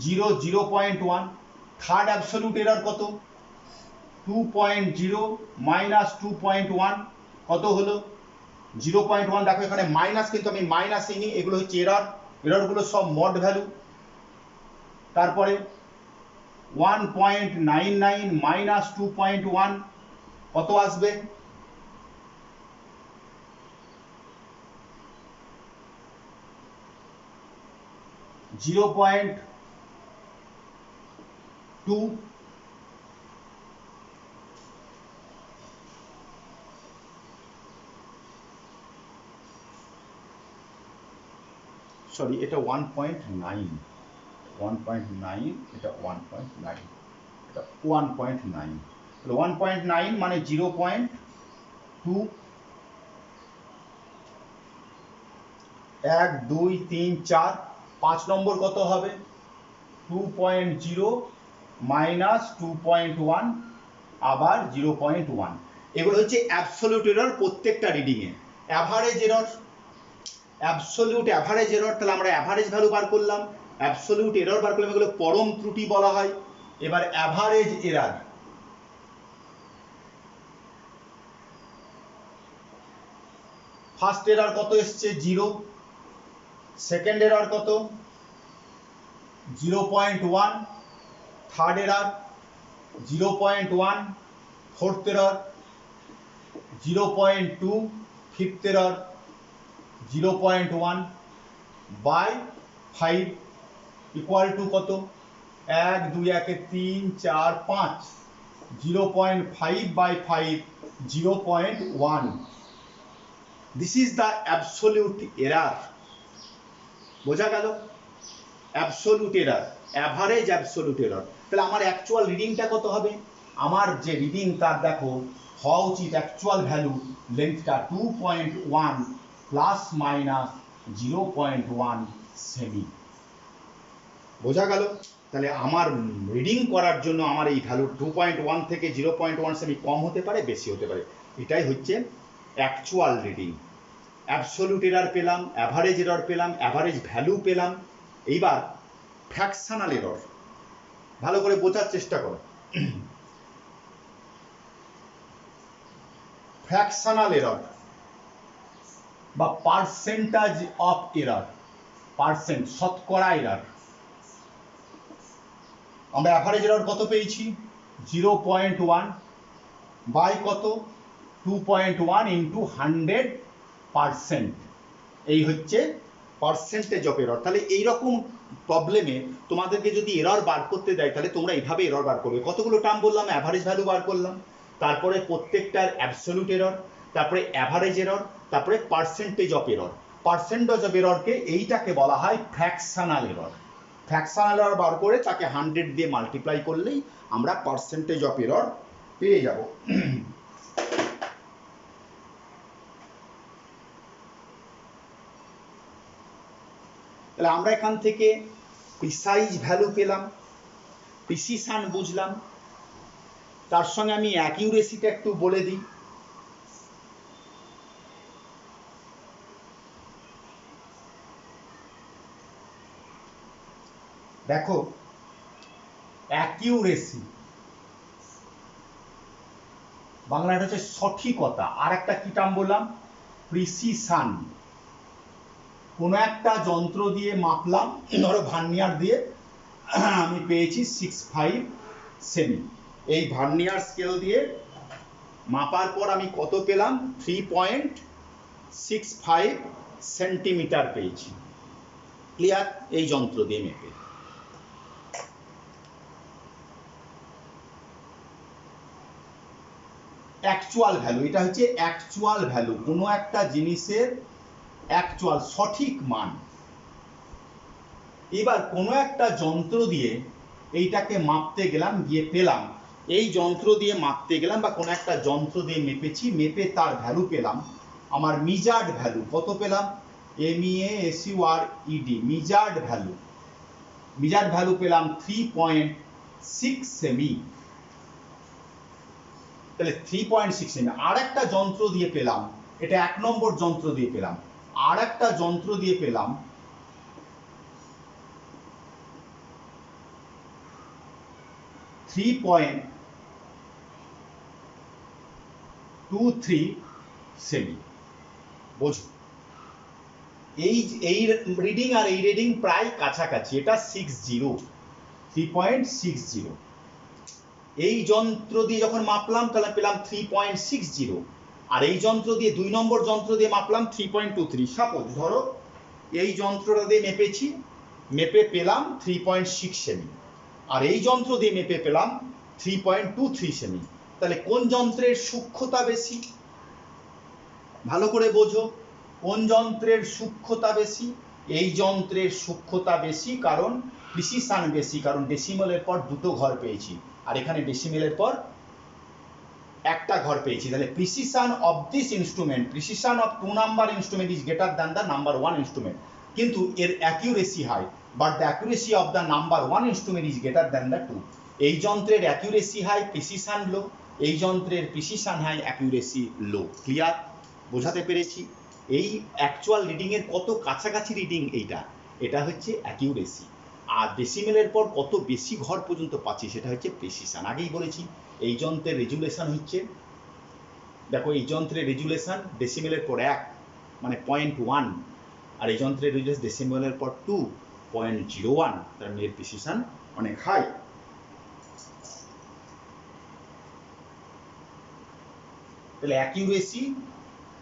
0.1। থার্ড অ্যাবসলিউট এরার কত? 2.0 মাইনাস 2.1 কত হলো? 0.1। দেখো এখানে মাইনাস, কিন্তু আমি মাইনাস নিই, এগুলো হচ্ছে এরার। এরারগুলো সব মড ভ্যালু। তারপরে 1.99 মাইনাস 2.1 কত আসবে? (0.2) সরি, এটা 1.9, 1.9, এটা 1.9, এটা 1.9, 1.9 মানে 0.2, 1 2 3 4, 5 নম্বর কত হবে? 2.0 মাইনাস 2.1 আবার 0.1। এগুলো হচ্ছে অ্যাবসলিউট এরর প্রত্যেকটা রিডিং এ। Average error, absolute average error, তাহলে আমরা অ্যাভারেজ ভ্যালু বার করলাম, অ্যাবসলিউট এরর বার করলাম, এগুলো পরম ত্রুটি বলা হয়। এবার অ্যাভারেজ এরর, ফার্স্ট এরর কত এসছে? 0। সেকেন্ড এরর কত? 0.1। Third error 0.1। Fourth error 0.2। Fifth error 0.1 by 5 equal to কত? 1 2 1 3 4 5, 0.5 by 5 0.1। This is the absolute error. বোঝা গেল? Absolute error, average absolute error. তাহলে আমার অ্যাকচুয়াল রিডিংটা কত হবে? আমার যে রিডিং তার দেখো হওয়া উচিত অ্যাকচুয়াল ভ্যালু লেন্থটা 2.1 প্লাস মাইনাস 0.1 সেমি। বোঝা গেল? তাহলে আমার রিডিং করার জন্য আমার এই ভ্যালু 2.1 থেকে 0.1 সেমি কম হতে পারে, বেশি হতে পারে। এটাই হচ্ছে অ্যাকচুয়াল রিডিং। অ্যাবসলিউট এরর পেলাম, অ্যাভারেজ এরর পেলাম, অ্যাভারেজ ভ্যালু পেলাম। এইবার ফ্র্যাকশনাল এরর, ভালো করে বোঝার চেষ্টা করো। ফ্র্যাকশনাল এরর বা পার্সেন্টেজ অফ এরর, পার্সেন্ট শতকরা এরর। আমরা অ্যাভারেজ এরর কত পেয়েছি? 0.1 বাই কত? 2.1 ইন্টু 100%। এই হচ্ছে পার্সেন্টেজ অফ এরর। তাহলে এইরকম প্রবলেমে তোমাদেরকে যদি এরর বার করতে দেয় তাহলে তোমরা এইভাবে এরর বার করবে। কতগুলো টার্ম বললাম? অ্যাভারেজ ভ্যালু বার করলাম, তারপরে প্রত্যেকটার অ্যাবসলিউট এরর, তারপরে অ্যাভারেজ এরর, তারপরে percentage of error. Percentage of এররকে এইটাকে বলা হয় ফ্র্যাকশনাল এরর। ফ্র্যাকশনাল এরর বার করে তাকে 100 দিয়ে মাল্টিপ্লাই করলেই আমরা পার্সেন্টেজ অফ এরর পেয়ে যাব। তাহলে আমরা এখান থেকে প্রিসাইজ ভ্যালু পেলাম, প্রিসিশন বুঝলাম, তার সঙ্গে আমি অ্যাকিউরেসিটা একটু বলে দিই। দেখো, অ্যাকিউরেসি বাংলাটা হচ্ছে সঠিকতা, আর একটা কি টার্ম বললাম? প্রিসিশন। কোনো একটা যন্ত্র দিয়ে মাপলাম, ধরো ভার্নিয়ার দিয়ে, আমি পেয়েছি 6.5 সেমি। এই ভার্নিয়ার স্কেল দিয়ে মাপার পর আমি কত পেলাম? 3.65 সেন্টিমিটার পেয়েছি। ক্লিয়ার? এই যন্ত্র দিয়ে মেপে। অ্যাকচুয়াল ভ্যালু, এটা হচ্ছে অ্যাকচুয়াল ভ্যালু, কোনো একটা জিনিসের অ্যাকচুয়াল সঠিক মান। এবার কোনো একটা যন্ত্র দিয়ে এইটাকে মাপতে গেলাম, গিয়ে পেলাম, এই যন্ত্র দিয়ে মাপতে গেলাম বা কোনো একটা যন্ত্র দিয়ে মেপেছি, মেপে তার ভ্যালু পেলাম, আমার মিজার্ড ভ্যালু কত পেলাম? MEASURED, measured value. Measured value পেলাম 3.6 সেমি। তাহলে 3.6 সেমি। আর একটা যন্ত্র দিয়ে পেলাম, এটা 1 নম্বর যন্ত্র দিয়ে পেলাম, আর একটা যন্ত্র দিয়ে পেলাম 3.23 সেমি। বোঝো, এই রিডিং আর এই রিডিং প্রায় কাছাকাছি। এটা 60, 3.60। এই যন্ত্র দিয়ে যখন মাপলাম তাহলে পেলাম 3.60, আর এই যন্ত্র দিয়ে 2 নম্বর যন্ত্র দিয়ে মাপলাম 3.23। সাপোজ ধরো এই যন্ত্রটা দিয়ে মেপেছি, মেপে পেলাম 3.6 সেমি, আর এই যন্ত্র দিয়ে মেপে পেলাম 3.23 সেমি। তাহলে কোন যন্ত্রের সূক্ষ্মতা বেশি? ভালো করে বোঝো, কোন যন্ত্রের সূক্ষ্মতা বেশি? এই যন্ত্রের সূক্ষ্মতা বেশি, কারণ প্রিসিশন বেশি, কারণ ডেসিমেলের পর দুটো ঘর পেয়েছি, আর এখানে ডেসিমেলের পর একটা ঘর পেয়েছি। তাহলে precision of this instrument, precision of 2 number instrument is greater than the number 1 instrument, কিন্তু এর accuracy high, but the accuracy of the number 1 instrument is greater than the 2। এই যন্ত্রের অ্যাকিউরেসি হাই, প্রিসিশন লো, এই যন্ত্রের precision high, accuracy low. Clear? বোঝাতে পেরেছি? এই actual reading এর কত কাছাকাছি রিডিং এইটা, এটা হচ্ছে অ্যাকিউরেসি। আর ডেসিমেলের পর কত বেশি ঘর পর্যন্ত পাচ্ছি সেটা হচ্ছে প্রিসিশন। আগেই বলেছি এই যন্ত্রের রেজুলেশন হচ্ছে, দেখো এই যন্ত্রের রেজুলেশন ডেসিমেলের পর 1 মানে 0.1, আর এই যন্ত্রের রেজুলেশন ডেসিমেলের পর 2.01, তার মানে এর প্রিসিশন অনেক হাই। তাহলে অ্যাকিউরেসি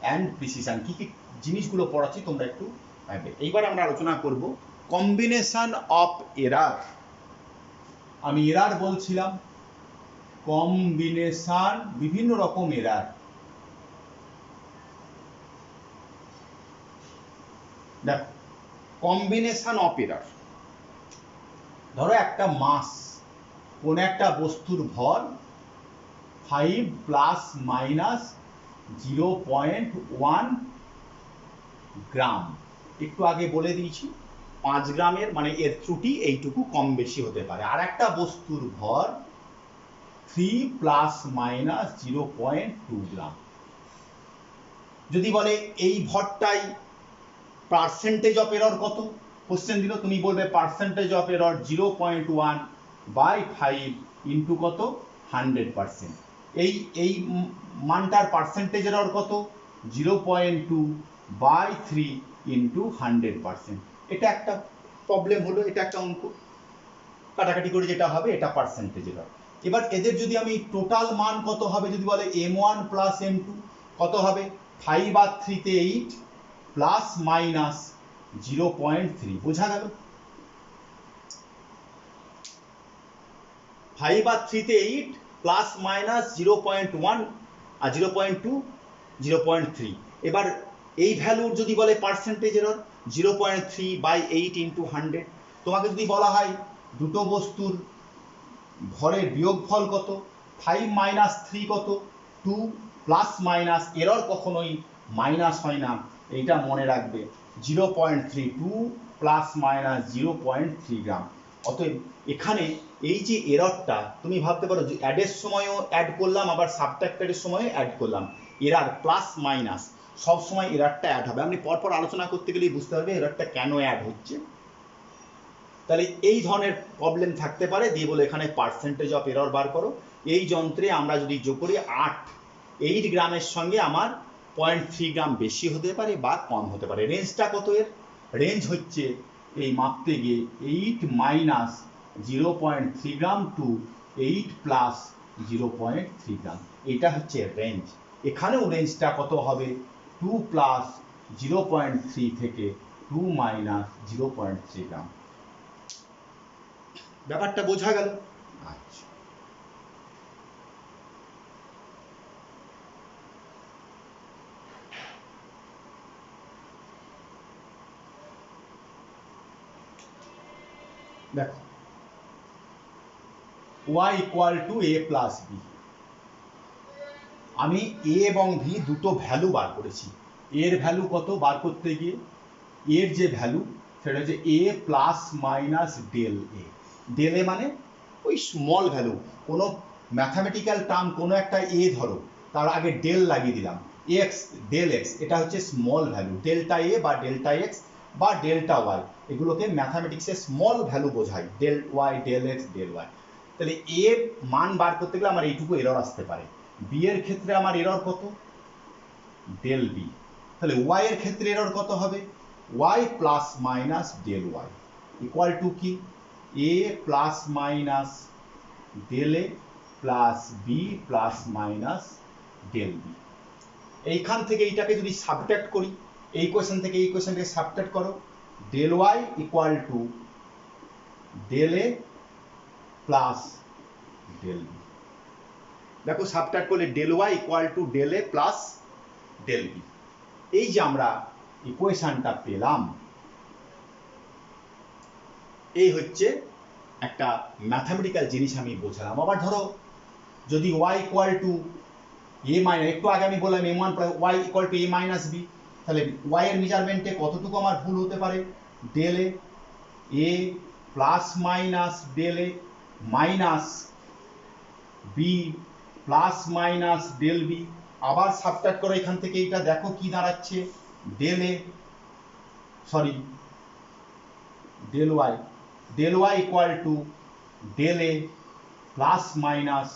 অ্যান্ড প্রিসিশন কি কি জিনিসগুলো পড়াচ্ছি তোমরা একটু ভাববে। এইবার আমরা আলোচনা করব কম্বিনেশন অফ এরার। আমি এরার বলছিলাম, কম্বিনেশন, বিভিন্ন রকম এরার। দেখো কম্বিনেশন অফ এরার, ধরো একটা মাস, কোন একটা বস্তুর ভর 5 প্লাস মাইনাস 0.1 গ্রাম, একটু আগে বলে দিয়েছি 5 গ্রামের, মানে এর ত্রুটি এইটুকু কম বেশি হতে পারে। আর একটা বস্তুর ভর 3 প্লাস মাইনাস 0.2 গ্রাম। যদি বলে এই ভরটাই পার্সেন্টেজ অফ এরর কত, কোশ্চেন দিল, তুমি বলবে percentage of error 0.1 by 5 into কত 100%। এই মানটার পার্সেন্টেজ এরর কত 0.2 বাই 3 ইন্টু 100%। এটা একটা প্রবলেম হলো, এটা একটা অঙ্ক, কাটাকাটি করে যেটা হবে এটা পার্সেন্টেজ এরর। এবার এদের যদি আমি টোটাল মান কত হবে, যদি বলে m1 প্লাস m2 কত হবে, 5 আর 3 তে 8 প্লাস মাইনাস 0.3, বোঝা গেল? 5 আর 3 তে 8 প্লাস মাইনাস 0.1 আর 0.2 0.3। এবার এই ভ্যালুর যদি বলে পার্সেন্টেজ এরর 0.3 বাই 8 ইন্টু 100। তোমাকে যদি বলা হয় দুটো বস্তুর ভরের বিয়োগফল কত, 5 মাইনাস 3 কত 2, প্লাস মাইনাস এরর কখনোই মাইনাস হয় না, এইটা মনে রাখবে। 0.32 প্লাস মাইনাস 0.3 গ্রাম। অতএব এখানে এই যে এররটা, তুমি ভাবতে পারো যে অ্যাডের সময়ও অ্যাড করলাম, আবার সাবট্রাক্টরের সময়ও অ্যাড করলাম, এরার প্লাস মাইনাস সব সময় এরারটা অ্যাড হবে। আপনি পরপর আলোচনা করতে গেলেই বুঝতে পারবে এরারটা কেন অ্যাড হচ্ছে। তাহলে এই ধরনের প্রবলেম থাকতে পারে, দিয়ে বলে এখানে পার্সেন্টেজ অফ এরর বার করো। এই যন্ত্রে আমরা যদি যোগ করি 8 গ্রামের সঙ্গে আমার 0.3 গ্রাম বেশি হতে পারে বা কম হতে পারে। রেঞ্জটা কত এর? রেঞ্জ হচ্ছে এই মাপতে গিয়ে 8 মাইনাস 0.3 গ্রাম টু 8 প্লাস 0.3 গ্রাম, এটা হচ্ছে রেঞ্জ। এখানেও রেঞ্জটা কত হবে, 2 প্লাস 0.3 থেকে 2 মাইনাস 0.3 গ্রাম। ব্যাপারটা বোঝা গেল? আচ্ছা, দেখো y equal to a plus B, আমি a এবং b দুটো ভ্যালু বার করেছি। এর ভ্যালু কত বার করতে গিয়ে, এর যে ভ্যালু সেটা হচ্ছে a plus minus del a. Del a মানে ওই স্মল ভ্যালু, কোনো ম্যাথামেটিক্যাল টার্ম কোনো একটা a ধরো, তার আগে ডেল লাগিয়ে দিলাম, এক্স ডেল এক্স, এটা হচ্ছে স্মল ভ্যালু। ডেল্টা এ বা ডেল্টা এক্স বা ডেল্টা ওয়াই, এগুলোকে ম্যাথামেটিক্সে স্মল ভ্যালু বোঝায়, del Y del X del Y. তাহলে এ মান বার করতে গেলে আমার এইটুকু এরর আসতে পারে। বি এর ক্ষেত্রে আমার এরর কত, ডেল বি। তাহলে ওয়াই এর ক্ষেত্রে এরর কত হবে, y plus minus del Y equal to কি, a plus minus del A plus b plus minus del b. এইখান থেকে এইটাকে যদি সাবট্রাক্ট করি, এই কোয়েশ্চেন থেকে এই কোয়েশ্চেনটাকে সাবট্রাক্ট করো, del Y equal to del A plus del B. দেখো সাবট্রাক্ট করলে del Y equal to del A plus del B. এই যে আমরা ইকুয়েশনটা পেলাম, এই হচ্ছে একটা ম্যাথামেটিক্যাল জিনিস আমি বোঝালাম। আবার ধরো যদি y equal to a minus, একটু আগে আমি বললাম m one y equal to a minus b, তাহলে ওয়াই এর মেজারমেন্টে কতটুকু আমার ভুল হতে পারে, del A plus minus del a minus b plus minus del b. আবার সাবট্রাক্ট করো এখান থেকে, এইটা দেখো কি দাঁড়াচ্ছে, del a sorry del Y equal to del A plus minus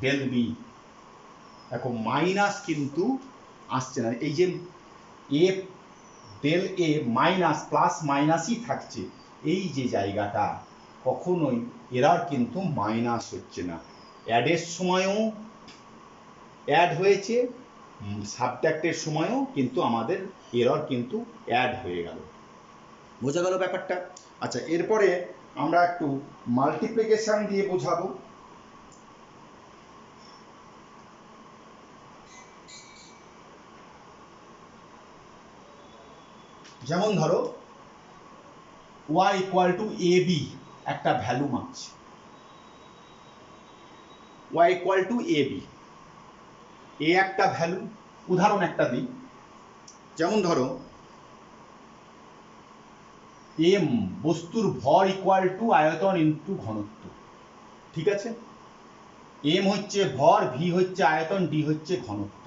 del B. দেখো মাইনাস কিন্তু আসছে না, এই যে a del a minus plus মাইনাসই থাকছে, এই যে জায়গাটা কখনোই এরার কিন্তু মাইনাস হচ্ছে না। অ্যাডের সময়ও অ্যাড হয়েছে, সাবট্রাক্টের সময়ও কিন্তু আমাদের এরর কিন্তু অ্যাড হয়ে গেল। বোঝা গেল ব্যাপারটা? আচ্ছা, এরপরে আমরা একটু মাল্টিপ্লিকেশন দিয়ে বোঝাবো। যেমন ধরো y equal to a b একটা ভ্যালু মাপছি, y equal to a b, a একটা ভ্যালু। উদাহরণ একটা দিই, যেমন ধরো এম বস্তুর ভর ইকুয়াল টু আয়তন ইন্টু ঘনত্ব, ঠিক আছে? এম হচ্ছে ভর, ভি হচ্ছে আয়তন, ডি হচ্ছে ঘনত্ব।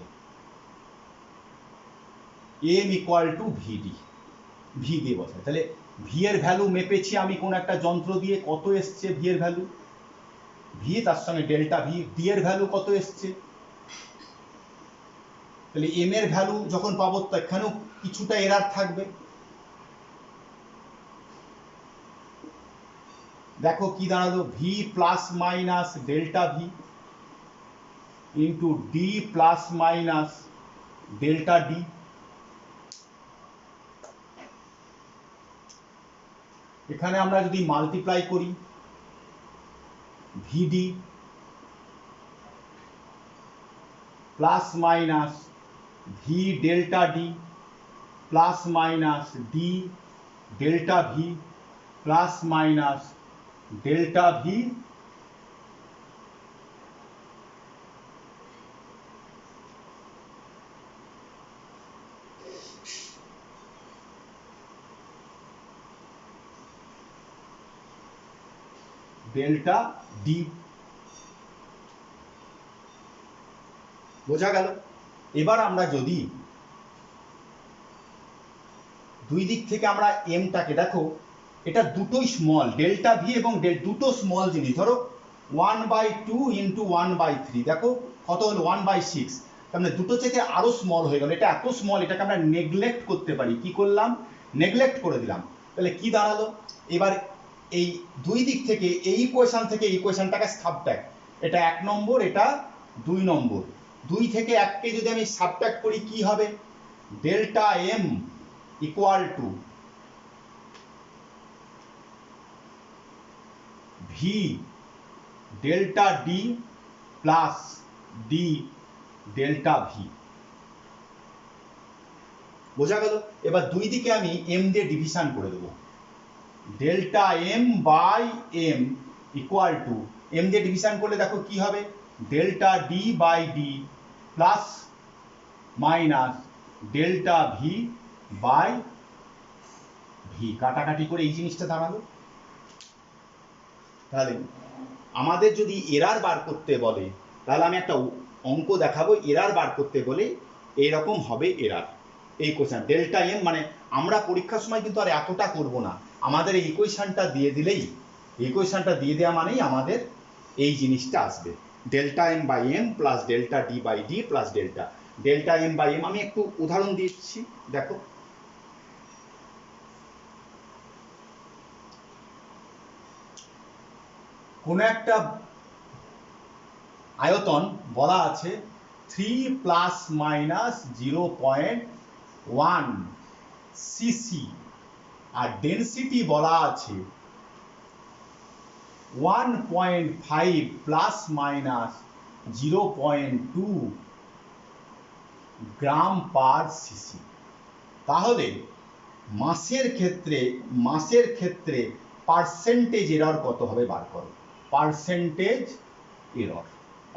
M equal to V D, V দিয়ে বসাই, তাহলে ভি এর ভ্যালু মেপেছি আমি কোন একটা যন্ত্র দিয়ে, কত এসছে ভি এর ভ্যালু, ভি তার সঙ্গে ডেল্টা ভি। ডি এর ভ্যালু কত এসছে, তাহলে এম এর ভ্যালু যখন পাবো তো এখানেও কিছুটা এরার থাকবে। দেখো কি দাঁড়ালো, v plus minus delta v into d plus minus delta d. এখানে আমরা যদি মাল্টিপ্লাই করি, v d plus minus v delta D plus minus d delta v plus minus delta v delta d. বোঝা গেল? এবার আমরা যদি দুই দিক থেকে আমরা এমটাকে, দেখো এটা দুটোই স্মল, ডেল্টা ভি এবং দুটো স্মল জিনিস, ধরো 1/2 ইন্টু 1/3, দেখো কত হলো 1/6, তার মানে দুটো থেকে আরো স্মল হয়ে গেল। এটা এত স্মল, এটাকে আমরা নেগলেক্ট করতে পারি, কি করলাম, নেগলেক্ট করে দিলাম। তাহলে কি দাঁড়ালো, এবার এই দুই দিক থেকে এই ইকুয়েশন থেকে এই ইকুয়েশনটাকে সাবট্রাক্ট, এটা 1 নম্বর, এটা 2 নম্বর, 2 থেকে 1কে যদি আমি সাবট্রাক্ট করি কি হবে, delta M equal to V delta D plus D delta V. বোঝা গেল? এবার দুই দিকে আমি এম দিয়ে ডিভিশন করে দেবো, delta M by M equal to, M দিয়ে ডিভিশন করলে দেখো কি হবে, delta D by D plus minus delta V by V. কাটাকাটি করে এই জিনিসটা দাঁড়ালো। তাহলে আমাদের যদি এরার বার করতে বলে, তাহলে আমি একটা অঙ্ক দেখাবো, এরার বার করতে বলে এরকম হবে এরার। এই কোশ্চেন ডেল্টা এম, মানে আমরা পরীক্ষার সময় কিন্তু আর এতটা করব না, আমাদের এই ইকুয়েশনটা দিয়ে দিলেই, ইকুয়েশনটা দিয়ে দেওয়া মানেই আমাদের এই জিনিসটা আসবে, delta M by M plus delta D by D plus delta M by M. আমি একটু উদাহরণ দিচ্ছি, দেখো কোন একটা আয়তন বলা আছে 3 ± 0.1 সিসি, আর ডেনসিটি বলা আছে 1.5 ± 0.2 গ্রাম পার সিসি। তাহলে মাসের ক্ষেত্রে পার্সেন্টেজ এরর কত হবে বার করো। পার্সেন্টেজ এরর,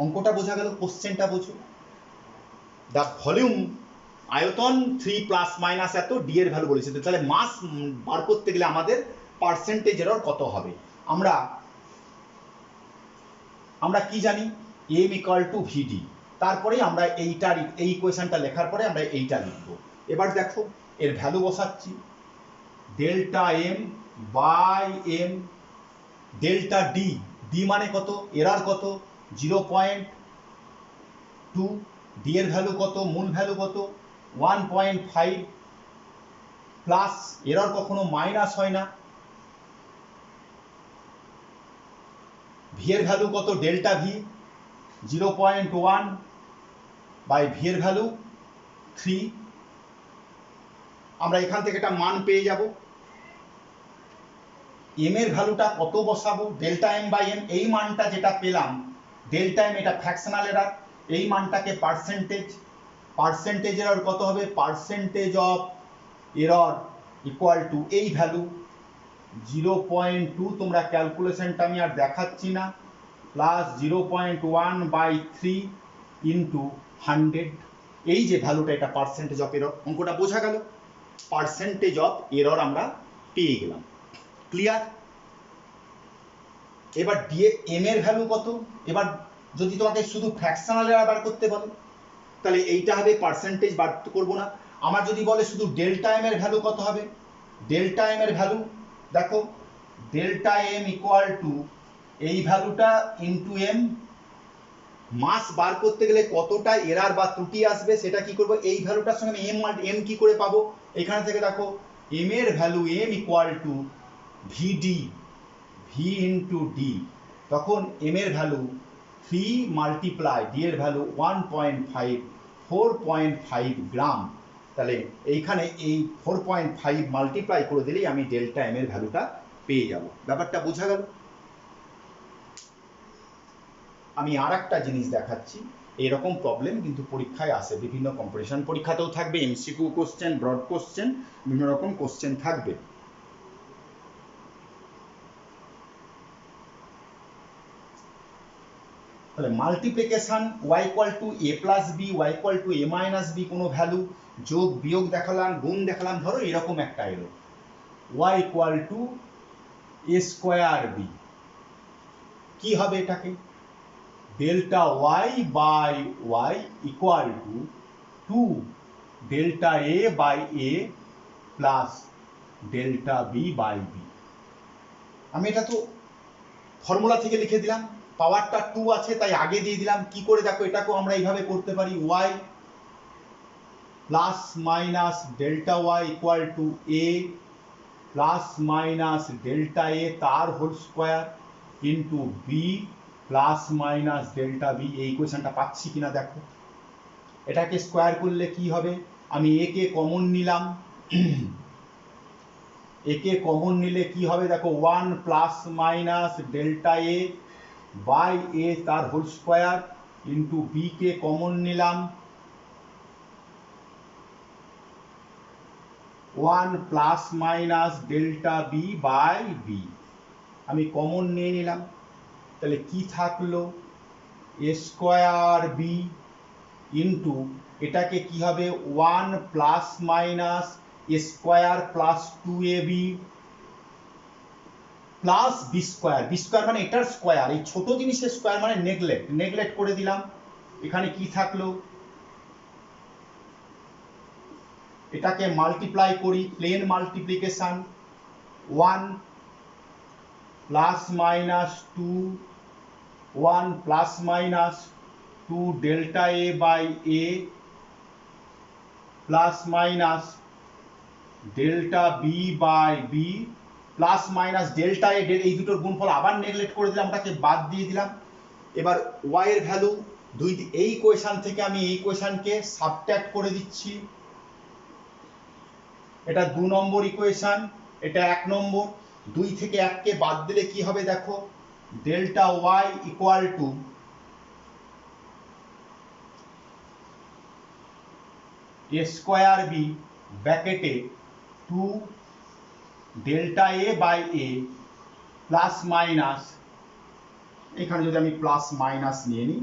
অঙ্কটা বোঝা গেল, কোশ্চেনটা বোঝো। দ্য ভলিউম, আয়তন 3 ± এত, ডি এর ভ্যালু বলেছে, তাহলে মাস বার করতে গেলে আমাদের পার্সেন্টেজ এরর কত হবে। আমরা কি জানি, এম ইকুয়াল টু ভিডি, তারপরে আমরা এই ইকুয়েশনটা লেখার পরে আমরা এইটা লিখব। এবার দেখো এর ভ্যালু বসাচ্ছি, delta M by M, delta D, D মানে কত, এরর কত 0.2, ডি এর ভ্যালু কত, মূল ভ্যালু কত 1.5, প্লাস এরর কখনো মাইনাস হয় না, ভি এর ভ্যালু কত, ডেল্টা ভি 0.1 বাই ভি এর ভ্যালু 3। আমরা এখান থেকে একটা মান পেয়ে যাব। এম এর ভ্যালুটা কত বসাবো, ডেল্টা এম বাই এম, এই মানটা যেটা পেলাম ডেল্টা এম, এটা ফ্র্যাকশনাল এরর, এই মানটাকে পার্সেন্টেজ এরর কত হবে, percentage of error equal to এই ভ্যালু 0.2, তোমরা ক্যালকুলেশনটা আমি আর দেখাচ্ছি না, প্লাস 0.1 বাই 3 ইন্টু 100, এই যে ভ্যালুটা, এটা পার্সেন্টেজ অফ এরর। অঙ্কটা বোঝা গেল, পার্সেন্টেজ অফ এরর আমরা পেয়ে গেলাম। ক্লিয়ার? এবার ডিএ এম এর ভ্যালু কত, এবার যদি তোমাকে শুধু ফ্র্যাকশনাল এরর বার করতে বলে তাহলে এইটা হবে, পার্সেন্টেজ বার করব না। আমার যদি বলে শুধু ডেল্টা এম এর ভ্যালু কত হবে, ডেল্টা এম এর ভ্যালু দেখো, ডেল্টা এম ইকুয়াল টু এই ভ্যালুটা ইন্টু এম, মাস বার করতে গেলে কতটা এরর বা ত্রুটি আসবে সেটা কি করব, এই ভ্যালুটার সঙ্গে এম কি করে পাবো, এখানে থেকে দেখো এম এর value, M equal to V D, V into D, তখন এম এর ভ্যালু 3 মাল্টিপ্লাই ডি এর ভ্যালু 1.5, 4.5 গ্রাম। তাহলে এইখানে এই 4.5 মাল্টিপ্লাই করে দিলেই আমি ডেল্টা এম এর ভ্যালুটা পেয়ে যাব। ব্যাপারটা বোঝা গেল? আমি আর একটা জিনিস দেখাচ্ছি, এরকম প্রবলেম কিন্তু পরীক্ষায় আসে, বিভিন্ন কম্পিটিশন পরীক্ষাতেও থাকবে, এমসিকিউ কোশ্চেন, ব্রড কোশ্চেন, বিভিন্ন রকম কোশ্চেন থাকবে। তাহলে multiplication y equal to a plus B, y equal to a minus B, কোনো ভ্যালু যোগ বিয়োগ দেখালাম, গুণ দেখালাম, ধরো এরকম একটা এলো, y equal to a square B, কি হবে এটাকে, delta y by y equal to 2 delta a by a plus delta b by b। আমি এটা তো ফর্মুলা থেকে লিখে দিলাম, পাওয়ারটা 2 আছে তাই আগে দিয়ে দিলাম। কি করে দেখো, এটাকেও আমরা এইভাবে করতে পারি, y plus minus delta y equal to a plus minus delta a তার whole square into b plus minus delta b। এই ইকুয়েশনটা পাচ্ছি কিনা দেখো, এটাকে স্কোয়ার করলে কি হবে, আমি a কে কমন নিলাম, একে কমন নিলে কি হবে দেখো, 1 plus minus delta A by a তার হোল স্কোয়ার ইন্টু বি কে কমন নিলাম, 1 plus minus delta B by b, আমি কমন নিয়ে নিলাম। তাহলে কি থাকলো, এ স্কোয়ার বি ইন্টু এটাকে কি হবে, 1 plus minus a square plus 2ab plus b square, b square মানে এটার স্কোয়ার, এই ছোট জিনিসের স্কোয়ার মানে নেগলেক্ট করে দিলাম। এখানে কি থাকলো, এটাকে মাল্টিপ্লাই করি, plain multiplication, 1 plus minus 2, 1 plus minus 2 delta A by A plus minus delta B by B plus minus delta A, এই দুটোর গুণফল আবার নেগলেক্ট করে দিলাম, ওটাকে বাদ দিয়ে দিলাম, এবার ওয়াই এর ভ্যালু এই ইকুয়েশন থেকে আমি এই ইকুয়েশনকে সাবট্র্যাক্ট করে দিচ্ছি। এটা 2 নম্বর ইকুয়েশন, এটা 1 নম্বর। 2 থেকে 1 কে বাদ দিলে কি হবে দেখো, delta y equal to A square b ব্র্যাকেটে 2 delta A by A plus minus, এখানে যদি আমি প্লাস মাইনাস নিয়ে নিই,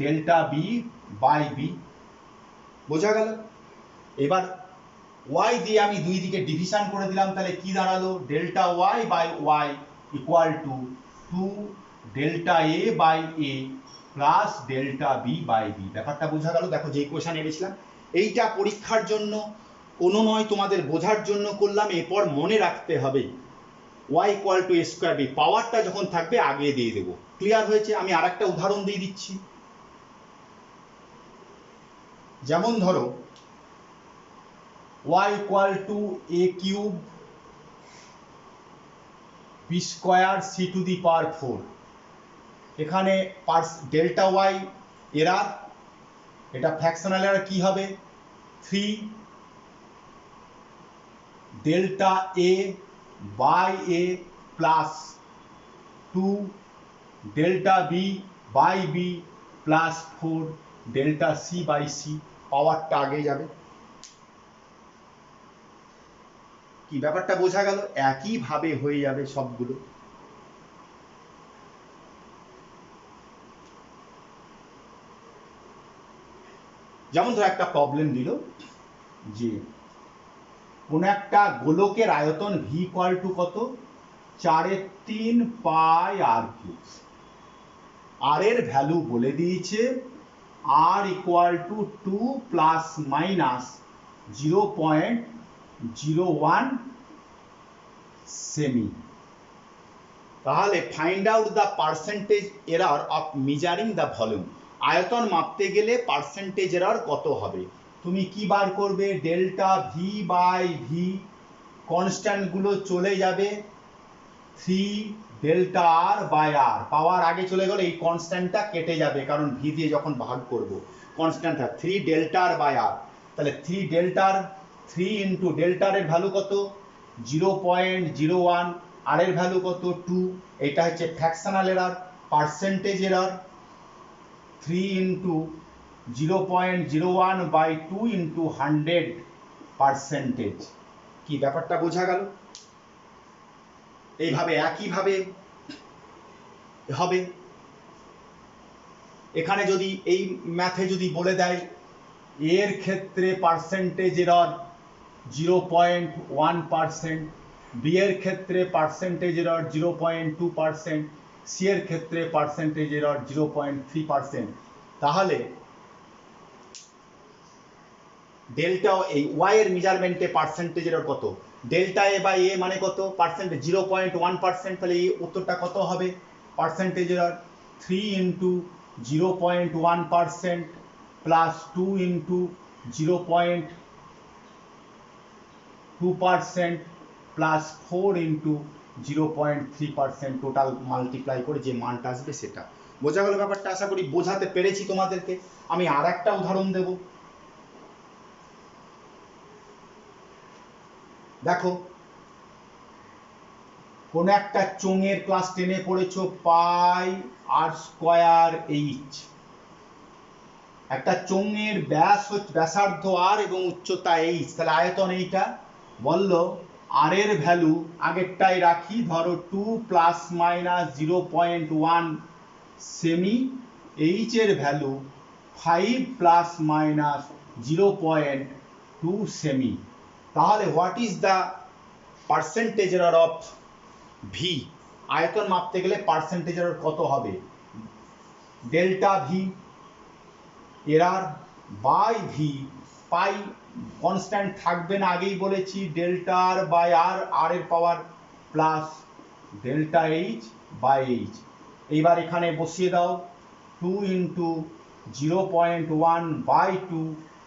ডেল্টা বি বাই বি। বোঝা গেল? এবার ওয়াই দিয়ে আমি দুই দিকে ডিভিশন করে দিলাম, তাহলে কি দাঁড়ালো, delta Y by Y equal to 2 delta A by A plus delta B by B. ব্যাপারটা বোঝা গেল? দেখো যে ইকুয়েশন এনেছিলাম, এইটা পরীক্ষার জন্য কোনো নয়, তোমাদের বোঝার জন্য করলাম। এরপর মনে রাখতে হবে Y equal to A square B, পাওয়ারটা যখন থাকবে আগে দিয়ে দেবো। ক্লিয়ার হয়েছে? আমি আর একটা উদাহরণ দিয়ে দিচ্ছি। যেমন ধরো y equal to a cube b square c to the power 4। এখানে ডেল্টা ওয়াই এরার, এটা ফ্র্যাকশনাল এরার, কি হবে 3 delta A by A plus 2 delta B by B plus 4 delta c by c. পাওয়ারটা আগে যাবে। কি ব্যাপারটা বোঝা গেল? একই ভাবে হয়ে যাবে সবগুলো। যেমন ধর একটা প্রবলেম দিল যে কোন একটা গোলকের আয়তন ভি ইকুয়াল টু কত, 4/3 পাই আর কিউব। আর এর ভ্যালু বলে দিয়েছে r equal to 2 plus minus 0.01 সেমি। তাহলে find out the percentage error of measuring the volume. আয়তন মাপতে গেলে পার্সেন্টেজ এরর কত হবে? তুমি কি বার করবে, delta V by V, constant গুলো চলে যাবে, 3 ডেল্টা আর বাই আর, পাওয়ার আগে চলে গেলে এই কনস্ট্যান্টটা কেটে যাবে, কারণ ভি দিয়ে যখন ভাগ করব কনস্ট্যান্ট 3 ডেল্টা আর বাই আর। তাহলে 3 ডেল্টার 3 ইন্টু ডেল্টার এর ভ্যালু কত, 0.01, আর এর ভ্যালু কত 2। এটা হচ্ছে fractional error. Percentage error 3 into 0.01 by 2 into 100%। কি ব্যাপারটা বোঝা গেল? এইভাবে একইভাবে হবে। এখানে যদি এই ম্যাথে যদি বলে দেয় এর ক্ষেত্রে পার্সেন্টেজ এরর 0.1%, বি এর ক্ষেত্রে পার্সেন্টেজ এরর 0.2%, সি এর ক্ষেত্রে পার্সেন্টেজ এরর 0.3%, তাহলে ডেল্টা এই ওয়াই এর মেজারমেন্টে পার্সেন্টেজ এরর কত, ডেল্টা এ বাই এ মানে কত, পার্সেন্টেজ 0.1%। তাহলে এই উত্তরটা কত হবে, percentage error 3 into 0.1% plus 2 into 0.2% plus 4 into 0.3%, total multiply করে যে মানটা আসবে সেটা। বোঝা গেল ব্যাপারটা? আশা করি বোঝাতে পেরেছি তোমাদেরকে। আমি আর একটা উদাহরণ দেব। দেখো কোন একটা চোঙের, ক্লাস 10-এ পড়েছো, পাই আর স্কোয়ার এইচ। একটা চোঙের ব্যাসার্ধ আর এবং উচ্চতা এইচ, তাহলে আয়তন এইটা। বললো আর এর ভ্যালু আগেরটাই রাখি, ধরো 2 প্লাস মাইনাস 0.1 সেমি, এইচ এর ভ্যালু 5 প্লাস মাইনাস 0.2 সেমি। তাহলে what is the percentage error of V? আয়তন মাপতে গেলে পার্সেন্টেজ এরর কত হবে, delta V error by V, pi constant থাকবে না, আগেই বলেছি, delta r by R, R এর power plus delta H by H. এইবার এখানে বসিয়ে দাও 2 ইন্টু 0.1 বাই 2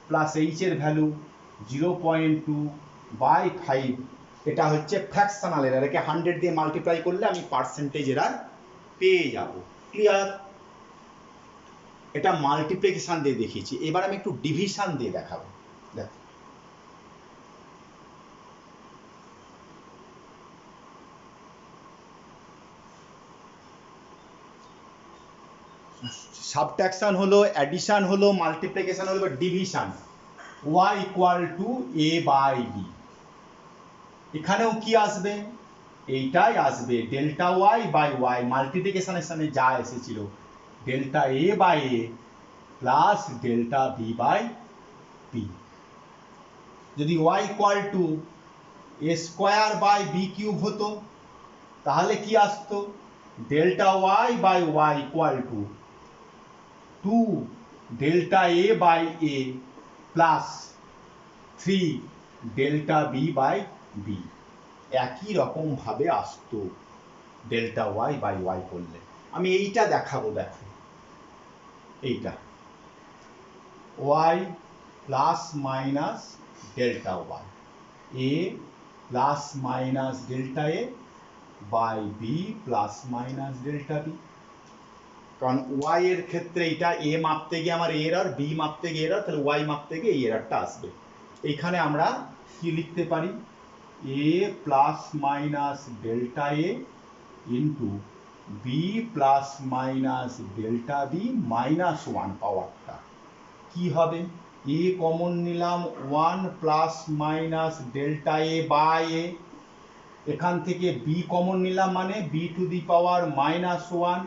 প্লাস এইচ এর ভ্যালু 0.2 বাই 5। এটা হচ্ছে ফ্র্যাকশনাল এরর। একে 100 দিয়ে মাল্টিপ্লাই করলে আমি পার্সেন্টেজ এরর পেয়ে যাব। ক্লিয়ার? এটা মাল্টিপ্লিকেশন দিয়ে দেখিয়েছি, এবার আমি একটু ডিভিশন দিয়ে দেখাবো। দেখো সাবট্রাকশন হলো, অ্যাডিশন হলো, মাল্টিপ্লিকেশন হলো, division. y equal to a by B. এখানেও কি আসবে? এইটাই আসবে, ডেল্টা ওয়াই বাই ওয়াই, মাল্টিপ্লিকেশনের সামনে যা এসেছিল, delta A by A plus delta B by B. যদি y equal to A square by B cube হতো তাহলে কি আসতো? Delta Y by Y equal to 2 delta A by A plus 3 delta B by B. একই রকম ভাবে আসতো delta Y by Y করলে। আমি এইটা দেখাবো, দেখো এইটা Y plus minus delta Y, A plus minus delta A by B plus minus delta B. কারণ ওয়াই এর ক্ষেত্রে এটা এ মাপতে গিয়ে আমার এরর, বি মাপতে গিয়ে এরর, তাহলে ওয়াই মাপতে গিয়ে এই এররটা আসবে। এইখানে আমরা কি লিখতে পারি? A plus minus delta a into b plus minus delta b minus 1 পাওয়ারটা কি হবে? এ কমন নিলাম, 1 plus minus delta A by a, এখান থেকে বি কমন নিলাম মানে b to the power minus 1,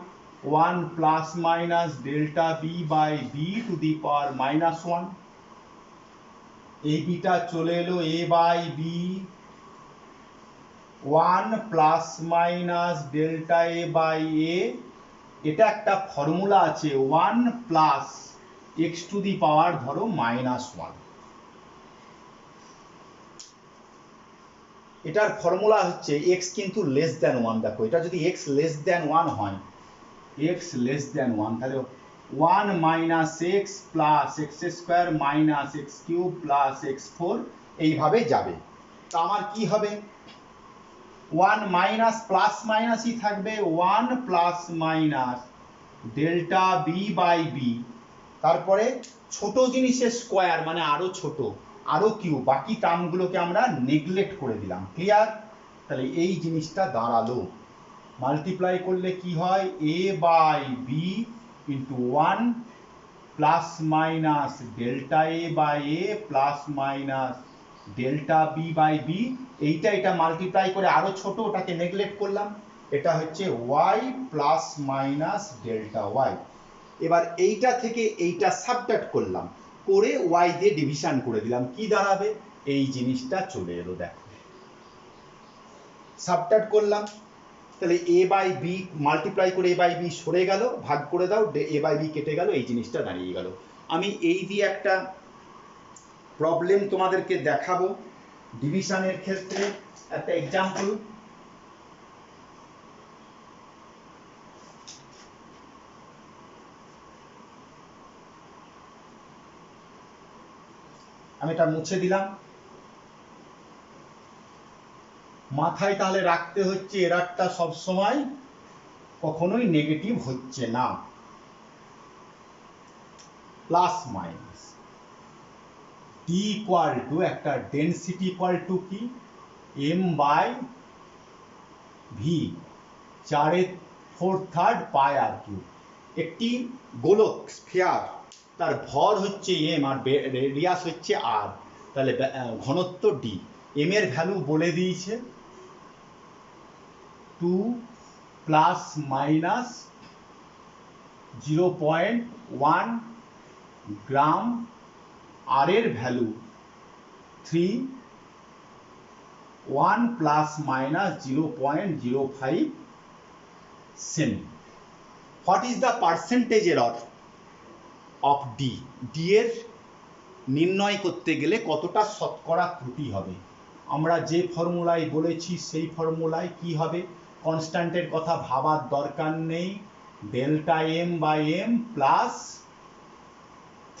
1 plus minus delta B by b to the power minus 1। এই বিটা চলে এলো a by b, 1 plus minus delta A by a. এটা একটা ফর্মুলা আছে, 1 প্লাস এক্স টু দি পাওয়ার ধরো মাইনাস 1। এটার ফর্মুলা হচ্ছে এক্স কিন্তু লেস দ্যান 1। দেখো এটা যদি এক্স লেস দ্যান 1 হয়, এক্স লেস দ্যান 1, তাহলে 1 minus x plus x square minus x cube plus x 4 এইভাবে যাবে। তা আমার কি হবে? 1 মাইনাস প্লাস মাইনাসই থাকবে, 1 plus minus delta B by B, তারপরে ছোট জিনিসের স্কোয়ার মানে আরো ছোট, আরো কিউ, বাকি টার্মগুলোকে আমরা নেগলেক্ট করে দিলাম। ক্লিয়ার? তাহলে এই জিনিসটা দাঁড়ালো, মাল্টিপ্লাই করলে কি হয়? A by b into 1 plus minus delta A by A plus minus delta B by b. এটা মাল্টিপ্লাই করে আরো ছোট, ওটাকে নেগলেক্ট করলাম, এটা হচ্ছে y plus minus delta y. এবার এইটা থেকে এইটা সাবট্রাক্ট করলাম, করে ওয়াই দিয়ে ডিভিশন করে দিলাম, কি দাঁড়াবে? এই জিনিসটা চলে এলো। দেখো সাবট্রাক্ট করলাম, তাহলে এ বাই বি মাল্টিপ্লাই করে এ বাই বি সরে গেল, ভাগ করে দাও, এ বাই বি কেটে গেল, এই জিনিসটা দাঁড়িয়ে গেল। আমি এই দিয়ে একটা প্রবলেম তোমাদেরকে দেখাবো ডিভিশনের ক্ষেত্রে, একটা এক্সাম্পল। আমি এটা মুছে দিলাম। মাথায় তাহলে রাখতে হচ্ছে এররটা সবসময় কখনোই নেগেটিভ হচ্ছে না। Plus minus D equal to একটা ডেন্সিটি ইকুয়াল টু কি? M by V, 4/4 pi R cube. একটি গোলক স্ফিয়ার, তার ভর হচ্ছে এম আর রেডিয়াস হচ্ছে আর, তাহলে ঘনত্ব ডি। এম এর ভ্যালু বলে দিয়েছে 2 প্লাস মাইনাস 0.1 গ্রাম, আর এর value 3, 1 plus minus 0.05 semi. What is the percentage error of D? D এর নির্ণয় করতে গেলে কতটা শতকরা ত্রুটি হবে? আমরা যে ফর্মুলায় বলেছি সেই ফর্মুলায় কি হবে? কনস্ট্যান্টের কথা ভাবার দরকার নেই, delta M by M plus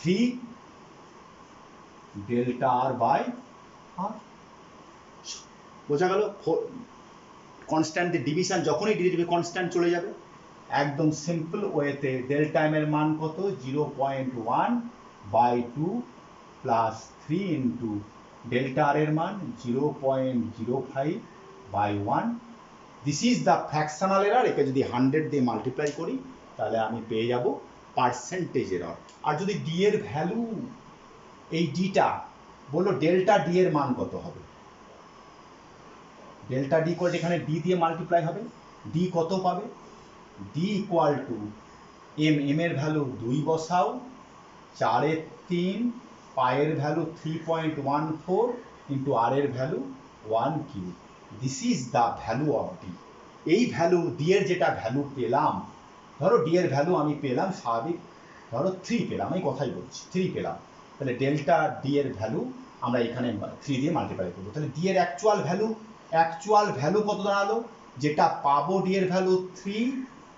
3 delta r by r. বোঝা গেল? কনস্ট্যান্ট ডিভিশন যখনই ডিভিশন কনস্ট্যান্ট চলে যাবে, একদম সিম্পল ওয়েতে ডেল্টা এম এর মান কত 0.1/2 প্লাস 3 ইন্টু ডেল্টা আর এর মান 0.05/1। This is the fractional error. একে যদি 100 দিয়ে মাল্টিপ্লাই করি তাহলে আমি পেয়ে যাব পার্সেন্টেজ এরর। আর যদি ডি এর ভ্যালু, এই ডিটা বললো ডেল্টা ডি এর মান কত হবে, ডেল্টা ডি করে এখানে ডি দিয়ে মাল্টিপ্লাই হবে, ডি কত পাবে, D equal to M, M এর ভ্যালু 2 বসাও, 4 এর 3, পায়ের ভ্যালু 3.14 ইন্টু আর এর value 1 cube. This is the value of D. এই ভ্যালু ডি এর যেটা ভ্যালু পেলাম, ধরো ডি এর ভ্যালু আমি পেলাম স্বাভাবিক, ধরো 3 পেলাম, আমি কথাই বলছি 3 পেলাম, তাহলে ডেল্টা ডি এর ভ্যালু আমরা এখানে 3 দিয়ে মাল্টিপ্লাই করবো, তাহলে ডি এর অ্যাকচুয়াল ভ্যালু কত দাঁড়ালো, যেটা পাবো ডি এর ভ্যালু 3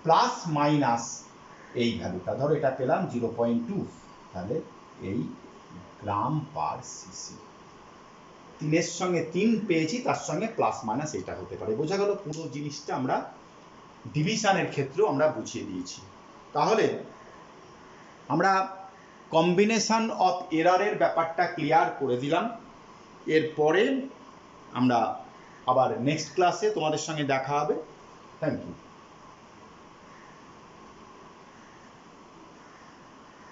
প্লাস মাইনাস এই ভ্যালুটা, ধরো এটা পেলাম 0.2, তাহলে এই গ্রাম পার সিসি। 3 সঙ্গে 3 পেয়েছি, তার সঙ্গে প্লাস মাইনাস এটা হতে পারে। বোঝা গেল? পুরো জিনিসটা আমরা ডিভিশনের ক্ষেত্রেও আমরা বুঝিয়ে দিয়েছি। তাহলে আমরা কম্বিনেশন অফ এররের ব্যাপারটা ক্লিয়ার করে দিলাম। এরপরে আমরা আবার নেক্সট ক্লাসে তোমাদের সঙ্গে দেখা হবে। Thank you.